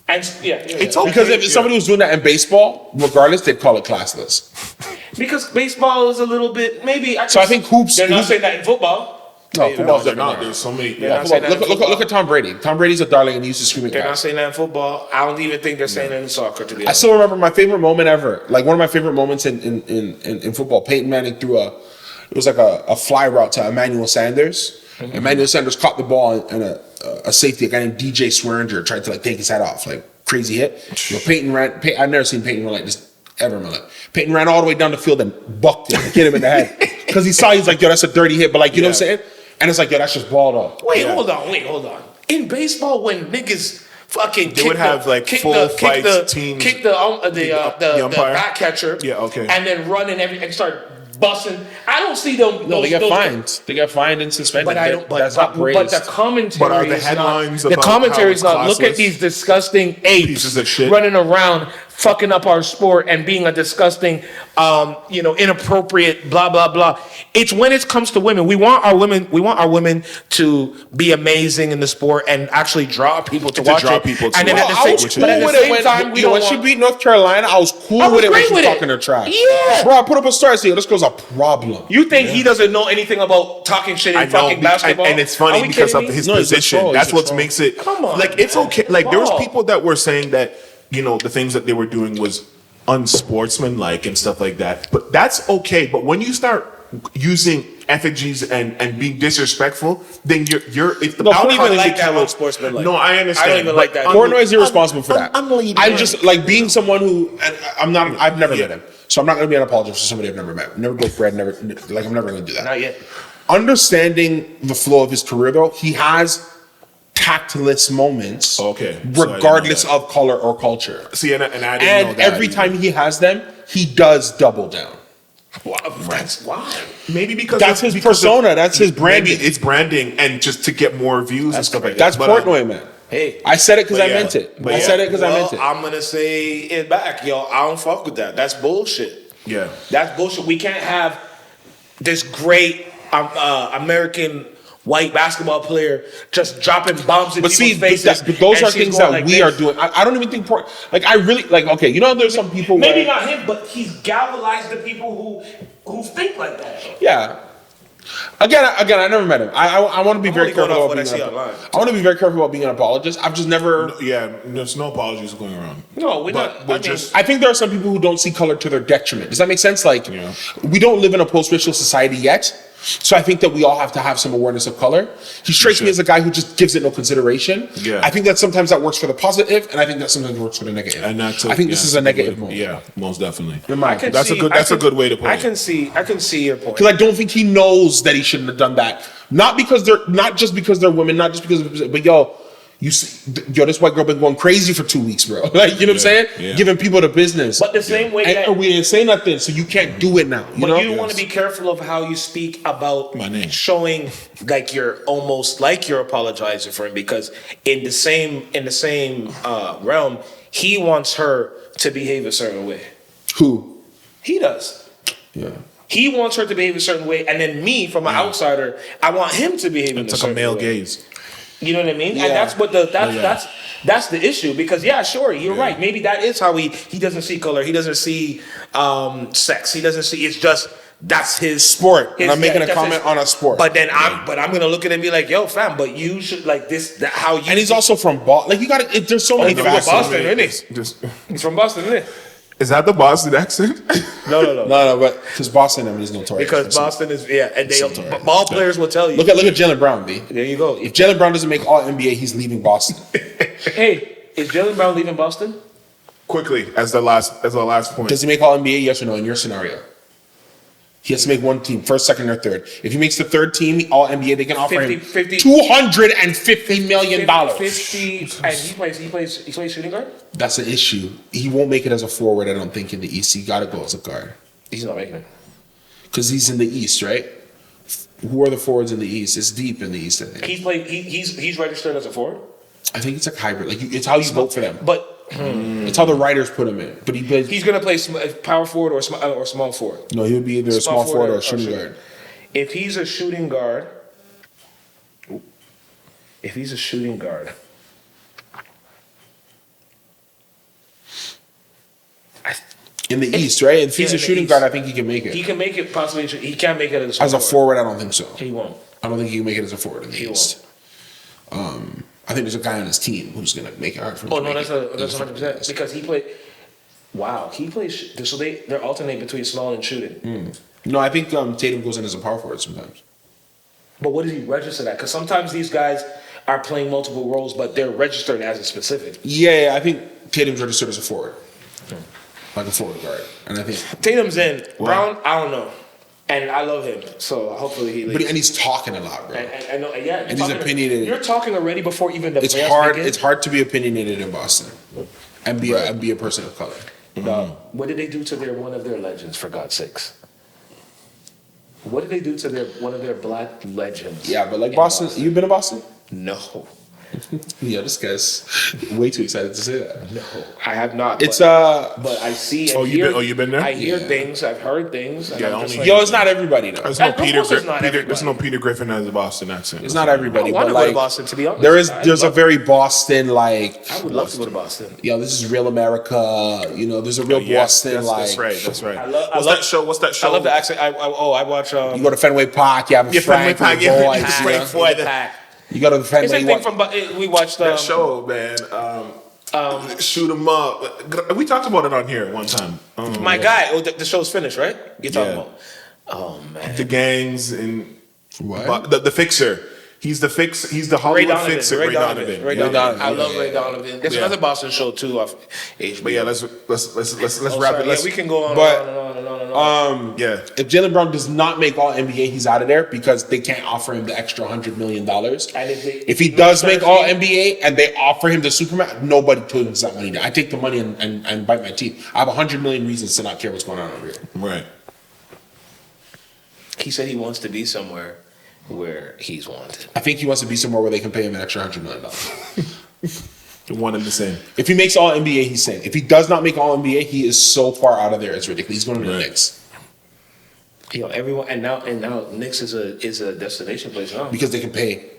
And It's yeah. okay. because if somebody was doing that in baseball, regardless, they'd call it classless. Because baseball is a little bit maybe. So I think hoops. They're not saying that in football. No, No, football's they're different. not. There's so many. They're Yeah. not saying that in Look football. at Tom Brady. Tom Brady's a darling, and he used to scream at They're not guys. saying that in football. I don't even think they're saying it in soccer. To be I honest. still remember my favorite moment ever. Like one of my favorite moments in football. Peyton Manning threw it was like a fly route to Emmanuel Sanders. Emmanuel Sanders caught the ball and a safety, a guy named DJ Swearinger tried to like take his head off, like crazy hit. You know, Peyton ran. I've never seen Peyton run like this ever in my life. Peyton ran all the way down the field and bucked him, hit him in the head because he saw he's like, yo, that's a dirty hit. But like, you know what I'm saying? And it's like, yo, that's just ball though. Wait, hold on. In baseball, when niggas fucking They would have, like, full fights, team- kick the umpire? back catcher, Yeah, okay. and then run and start busting. I don't see them. No, they get those- fined. They get fined and suspended. But I don't. But, That's not but praised. the commentary. But are the is headlines not, the about commentary how is not. Look classless at these disgusting apes pieces of shit? running around, fucking up our sport and being a disgusting, inappropriate, blah blah blah. It's when it comes to women. We want our women. We want our women to be amazing in the sport and actually draw people to watch draw it. people to and then watch at it. the I same, was cool but at the with same it time, we don't when want. she beat North Carolina. I was cool I was with it when great she with was it. talking her trash. Yeah. Bro, I put up a story saying, this girl's a problem. You think he doesn't know anything about talking shit in I know, fucking basketball? and it's Are funny we because kidding of me? his No, he's a position. troll. That's He's a what troll. makes it. Come on, like it's man. okay. Like there was Ball. people that were saying that the things that they were doing was unsportsmanlike and stuff like that. But that's okay. But when you start using effigies and being disrespectful, then you're it's the No, outcome I don't is like the that channel- unsportsmanlike. No, I understand. I don't even but like that. Portnoy is irresponsible for that. unladylike. I'm just like being someone who I've never met him, so I'm not going to be an apologist for somebody I've never met. Never broke bread. Never like I'm never going to do that. Not yet. Understanding the flow of his career, though, he has tactless moments. Okay, so I didn't know regardless that. of color or culture. See, and I didn't know And that every either. time he has them, he does double down. Wow, that's why. Maybe because That's his persona, that's his branding. Maybe it's branding and just to get more views and stuff like that. That's But, Portnoy, man. Hey, I said it because But I yeah, meant it. but I yeah. said it because I meant it. I'm gonna say it back, yo. I don't fuck with that. That's bullshit. Yeah. That's bullshit. We can't have this great American white basketball player just dropping bombs in But people's see, faces. but those and are she's things going that like we this. are doing. I don't even think I really okay. You know, there's some people Maybe where, not him, but he's galvanized the people who think like that. yeah. Again, I never met him. I want to be very only going careful off about what I being see online. I want to be very careful about being an apologist. I've just never. Yeah, there's no apologies going around. No, we're But not. we're I mean, just I think there are some people who don't see color to their detriment. Does that make sense? Like, Yeah. we don't live in a post-racial society yet. So I think that we all have to have some awareness of color. He strikes me as a guy who just gives it no consideration. Yeah. I think that sometimes that works for the positive, and I think that sometimes works for the negative. and that's I think this is a negative moment. Yeah, most definitely. In my I can opinion. That's see- a good way to put I it. can see your point. Because I don't think he knows that he shouldn't have done that. Not just because they're women, not just because but you see, this white girl been going crazy for 2 weeks, bro. Like, you know what I'm saying? Yeah. Giving people the business. But the same way that and we didn't say nothing, so you can't do it now. You but know? you want to be careful of how you speak about My name. showing like you're almost like you're apologizing for him, because in the same realm, he wants her to behave a certain way. Who? He does. Yeah. He wants her to behave a certain way, and then me, from an outsider, I want him to behave in It's a like a certain male way. gaze. You know what I mean? Yeah. And that's what that's the issue, because sure, you're Yeah. right. Maybe that is how he doesn't see color. He doesn't see sex. He doesn't see. It's just that's his Sport. And I'm making a that's comment on a sport. But then I'm gonna look at it and be like, yo, fam, but you should like this. How you? And he's also from Boston. Like, you got to, there's so many he's from facets. Boston, isn't he? Just, He's from Boston, isn't it? is that the Boston accent? No. No, but because Boston, I mean, is notorious. Because Boston is and they ball players will tell you. Look at Jalen Brown, B. There you go. If Jalen Brown doesn't make All NBA, he's leaving Boston. Hey, is Jalen Brown leaving Boston? Quickly, as the last point. Does he make All NBA? Yes or no? In your scenario, he has to make one team, first, second, or third. If he makes the third team, All NBA, they can offer him 50 $250 million. 50, and he plays shooting guard. That's an issue. He won't make it as a forward, I don't think, in the East. He got to go as a guard He's not making it. because he's in the East, right? Who are the forwards in the East? It's deep in the East, I think. He's registered as a forward, I think it's like hybrid. Like, it's how you vote for them. but It's how the writers put him in. But he plays. he's gonna play power forward or small forward. No, he would be either a small forward or a shooting guard. If he's a shooting guard, In the East, right? If he's Yeah, a in the shooting East. guard, I think he can make he it. can make it possibly. He can't make it as a small As a forward, I don't think so. He won't. I don't think he can make it as a forward in the He East. I think there's a guy on his team who's gonna make it hard for him. Oh to no, make that's it. 100% because he played. Wow, he plays. So they're alternate between small and shooting. No, I think Tatum goes in as a power forward sometimes. But what is he registered at? Because sometimes these guys are playing multiple roles, but they're registered as a specific. Yeah, I think Tatum's registered as a forward, like a forward guard, and I think. Tatum's in. Brown, I don't know. And I love him, so hopefully he leaves. But he's talking a lot, bro. And I know, yeah. And he's opinionated. You're talking already before even the It's playoffs hard. begin? It's hard to be opinionated in Boston, and be a person of color. What did they do to one of their legends, for God's sakes? What did they do to one of their black legends? Yeah, but like in Boston, you've been to Boston? No. Yeah, this guy's way too excited to say that. No, I have not. It's but I see. And you've been there? I hear Yeah. things. I've heard things. And Yeah, I'm just only- like, Yo, it's not everybody though. There's no Of course it's not There's no everybody. Peter Griffin as a Boston accent. It's not everybody, I want but to go like to Boston, to be honest. there's a love- very Boston like. I would love to go to Boston. Yo, this is real America. You know, there's a real Yes, Boston like. that's right. That's right. I What's that show? What's that show? I love the accent. I watch. You go to Fenway Park, you have a Yeah, Fenway Frank Park, with the yeah, boys, it's you great know? for the the- pack. You go to the It's Fenway. the thing from we watched that show, man. Shoot 'em up. We talked about it on here one time. My guy. Oh, the show's finished, right? You're talking Yeah. about. Oh man. The gangs and What? the fixer. He's the fix. He's the Hollywood fixer. Ray Donovan. Ray Yeah. Donovan. I Yeah. love Ray Donovan. There's Yeah. another Boston show too off HBO. But yeah, let's Oh, wrap sorry. it. Let's, Yeah, we can go on but- and on and on and on. yeah. If Jalen Brown does not make All NBA, he's out of there because they can't offer him the extra $100 million. And If he does make All NBA and they offer him the Superman, nobody takes that money. I take the money and bite my teeth. I have 100 million reasons to not care what's going on over here. Right. He said he wants to be somewhere where he's wanted. I think he wants to be somewhere where they can pay him an extra $100 million. One and the same. If he makes All NBA, he's staying. If he does not make All NBA, he is so far out of there, it's ridiculous. He's going to the Right. Knicks. Everyone and now Knicks is a destination place now because they can pay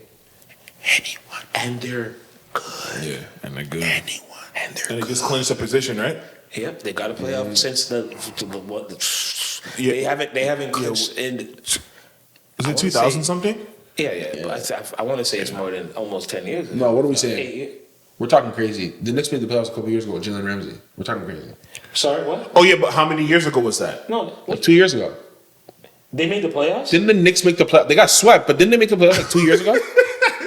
anyone. and they're good. Yeah, and they're good. Anyone. And they're And it good. just clinched the position, right? Yep, they got to play off since Yeah. they haven't clinched in. Is I it wanna 2000 say- something? Yeah. But I want to say it's more than almost 10 years. No, what are we 8 saying? years. We're talking crazy. The Knicks made the playoffs a couple years ago with Jalen Ramsey. We're talking crazy. Sorry, what? Oh yeah, but how many years ago was that? No, Like 2 years ago. they made the playoffs. Didn't the Knicks make the playoffs? They got swept, but didn't they make the playoffs like 2 years ago?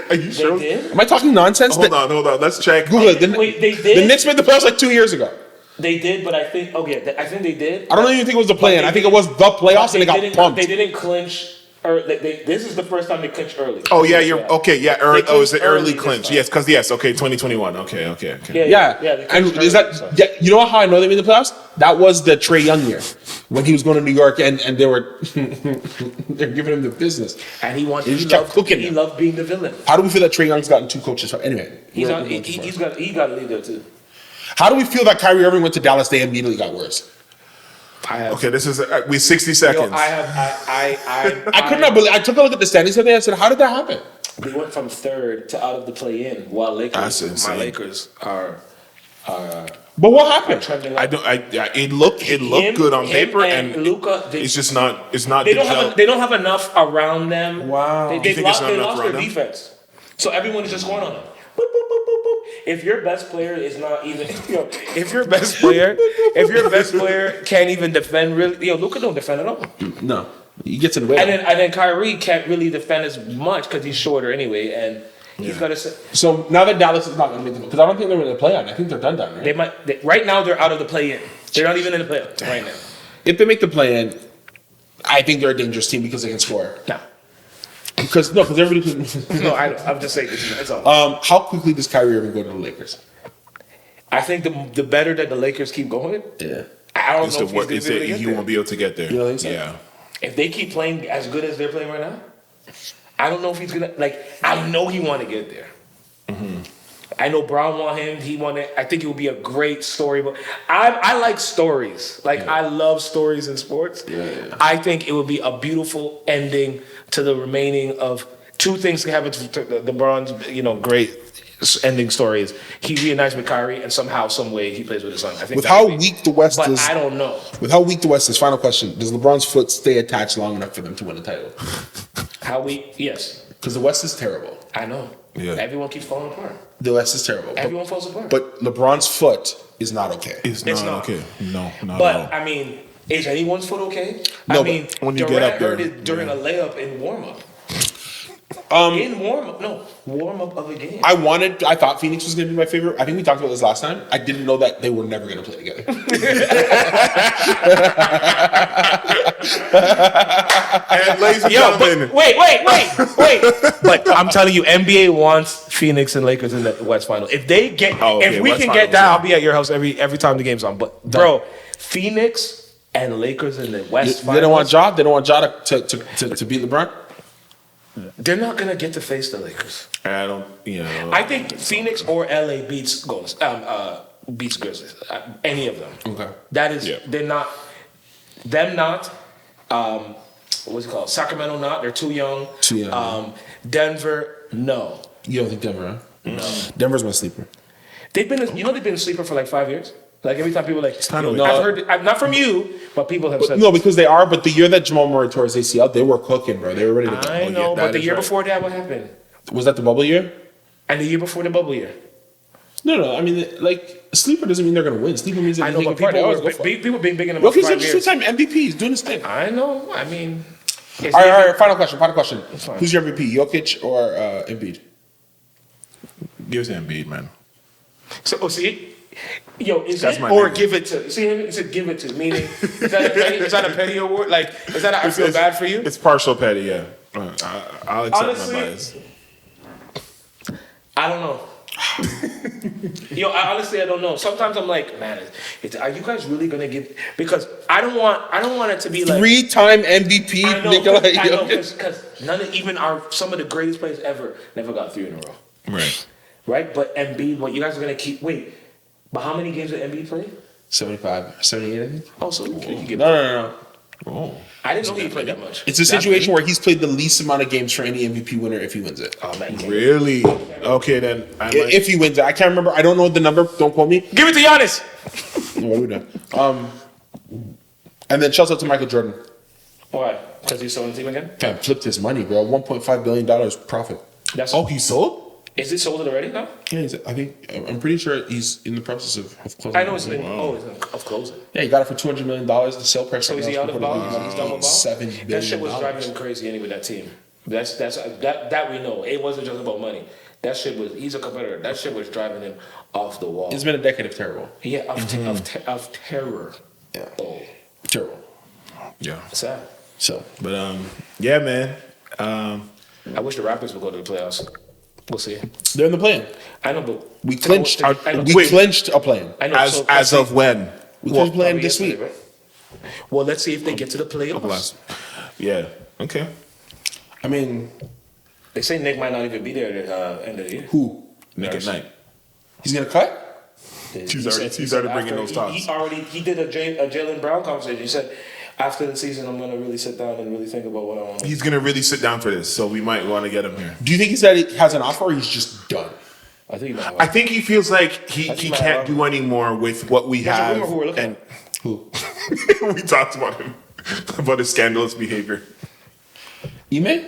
Are you They sure? did. Am I talking nonsense? Hold on. Let's check. Google it. Wait, they did? The Knicks made the playoffs like 2 years ago. They did, but I think I think they did. I don't even think it was the play-in. But I they think it was the playoffs and they got didn't- pumped. They didn't clinch. Or this is the first time they clinched early. Oh yeah, you're okay. Yeah, early. They Oh, is it clinched early early this clinch? time. Yes, because okay, 2021. Okay. Yeah. they And clinched is early that this time. yeah, you know how I know they made the playoffs? That was the Trae Young year when he was going to New York and they were they're giving him the business. And he He just kept cooking He them. loved being the villain. How do we feel that Trae Young's gotten 2 coaches? Anyway, He's we're on, going too far. he got to leave there too. How do we feel that Kyrie Irving went to Dallas? They immediately got worse. Okay, this is we 60 seconds. I could not believe. I took a look at the standings today. I said, "How did that happen?" They went from third to out of the play-in, while That's my insane. Lakers are But what happened? trending. I don't. It looked good on paper, and Luka. it's just not. It's not. They the don't gel. have. They don't have enough around them. Wow. They You think it's lost. not They enough lost around their them? defense. So everyone is just going on them. Boop, boop, boop, boop, boop. If your best player is not even, if your best player can't even defend really, Luka don't defend at all. No, he gets in the way. And then Kyrie can't really defend as much because he's shorter anyway, and he's got to. So now that Dallas is not going to make the because I don't think they're in the play-on. I think they're done. Right? They might right now. They're out of the play-in. They're not even in the play-in right now. If they make the play-in, I think they're a dangerous team because they can score. No, Because everybody. no, I'm just saying this. That's all. How quickly does Kyrie Irving go to the Lakers? I think the better that the Lakers keep going, Yeah. I don't It's know the if what he's they gonna be say able to he get won't there. be able to get there. You don't think so? Yeah. If they keep playing as good as they're playing right now, I don't know if he's gonna I know he want to get there. I know Brown want him. He wanted. I think it would be a great story. But I like stories. I love stories in sports. Yeah. I think it would be a beautiful ending to the remaining of two things can happen to LeBron's great ending story is he reunites with Kyrie and somehow, some way he plays with his son. I think With that how would be- weak the West but is, I don't know. with how weak the West is, final question: does LeBron's foot stay attached long enough for them to win a title? How we yes, Because the West is terrible. I know. Yeah. Everyone keeps falling apart. The West is terrible. Everyone falls apart. But LeBron's foot is not okay. It's not not. okay. No, not But at all. I mean, is anyone's foot okay? No, I but mean, when you Durant get up there, hurt it during a layup in warm up. Warm up of a game. I thought Phoenix was going to be my favorite. I think we talked about this last time. I didn't know that they were never going to play together. And ladies and gentlemen, Wait. But I'm telling you, NBA wants Phoenix and Lakers in the West Final. If they get, if we West can Finals, get that, yeah. I'll be at your house every time the game's on. But bro, Phoenix and Lakers in the West Finals. They don't want Ja. They don't want Ja to beat LeBron. They're not gonna get to face the Lakers. I don't. I think Phoenix or LA beats beats Grizzlies. Any of them. Okay. That is, Yeah. they're not. Them not. What's it called? Sacramento not. They're too young. Too young. Denver no. You don't think Denver? Huh? No. Denver's my sleeper. They've been a sleeper for like 5 years. Like every time people kinda weird. I've heard not from you, but people have said. No, because they are. But the year that Jamal Murray tore his ACL, they were cooking, bro. They were ready to go. I know, yeah, but that the is year right. before that, what happened? Was that the bubble year? And the year before the bubble year. No. I mean, like sleeper doesn't mean they're gonna win. Sleeper means they're I gonna know, take but a party. people Always go for it. people been big in them Look, for he's 5 just years. two-time MVP. He's doing his thing. I know. I mean, All right. Final question. fine. Who's your MVP? Jokic or Embiid? Give it to Embiid, man. So see, is That's it my or nigga. give it to? See, it said give it to. Meaning, is that a petty award? Like, is that I feel bad for you? It's partial petty, yeah. I'll accept Honestly, my bias. I don't know. I don't know. Sometimes I'm like, man, are you guys really gonna give? Because I don't want it to be like 3-time MVP, I know, Nikola because Jokic. none of even some of the greatest players ever never got 3 in a row, Right. right? But Embiid, what you guys are gonna keep? Wait, but how many games did Embiid play? 75, 78, I think. Oh, so you can get. No. Oh. I didn't know he played that much. It's a situation where he's played the least amount of games for any MVP winner if he wins it. Oh, man. Really? Okay, then. If he wins it. I can't remember. I don't know the number. Don't quote me. Give it to Giannis. What are we doing? And then shouts out to Michael Jordan. Why? Because he's still on the team again? Fam, flipped his money, bro. $1.5 billion profit. That's he sold? Is it sold already now? Yeah, I'm pretty sure he's in the process of closing. I know it's of closing. Yeah, he got it for $200 million. The sale price. So is he out of ball? He's done with ball? $7 billion. That shit was driving him crazy anyway, that team. That we know. It wasn't just about money. That shit was, he's a competitor. That shit was driving him off the wall. It's been a decade of terrible. Yeah, of terror. Yeah. Oh. Terrible. Yeah. Sad. So, But, yeah, man. I wish the Raptors would go to the playoffs. We'll see. they're in the play-in. I know, but We clinched. I know. We clinched a play-in. I know. As of when? We clinched play-in this yesterday, week. right? Well, let's see if they get to the playoffs. Yeah. Okay. I mean, They say Nick might not even be there at the end of the year. who? Nick at night. He's gonna cut? He's already bringing those talks. He did a Jalen Brown conversation. He said, after the season, I'm going to really sit down and really think about what I want to do. He's going to really sit down for this, so we might want to get him here. Do you think he has an offer or he's just done? I think he might I think he feels like he can't do anymore with what we There's a have. rumor who we're looking And at. Who? we talked about him, about his scandalous behavior. Ime?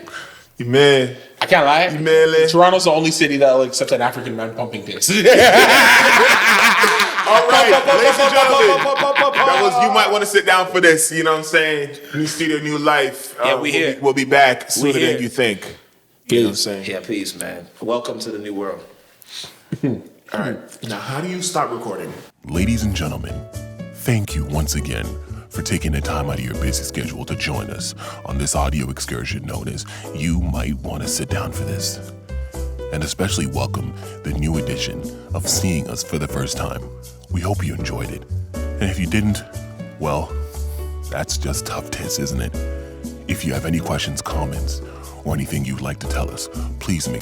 Man, I can't lie. Ime. Toronto's the only city that will accept an African man pumping piss. All right, ladies and gentlemen, that was, you might want to sit down for this. You know what I'm saying? New studio, new life. Yeah, we here. We'll be back sooner here. than you think. You know what I'm saying? Yeah, peace, man. Welcome to the new world. All right. Now, how do you start recording? Ladies and gentlemen, thank you once again for taking the time out of your busy schedule to join us on this audio excursion known as You Might Want to Sit Down for This. And especially welcome the new edition of Seeing Us for the First Time. We hope you enjoyed it. And if you didn't, well, that's just tough tits, isn't it? If you have any questions, comments, or anything you'd like to tell us, please make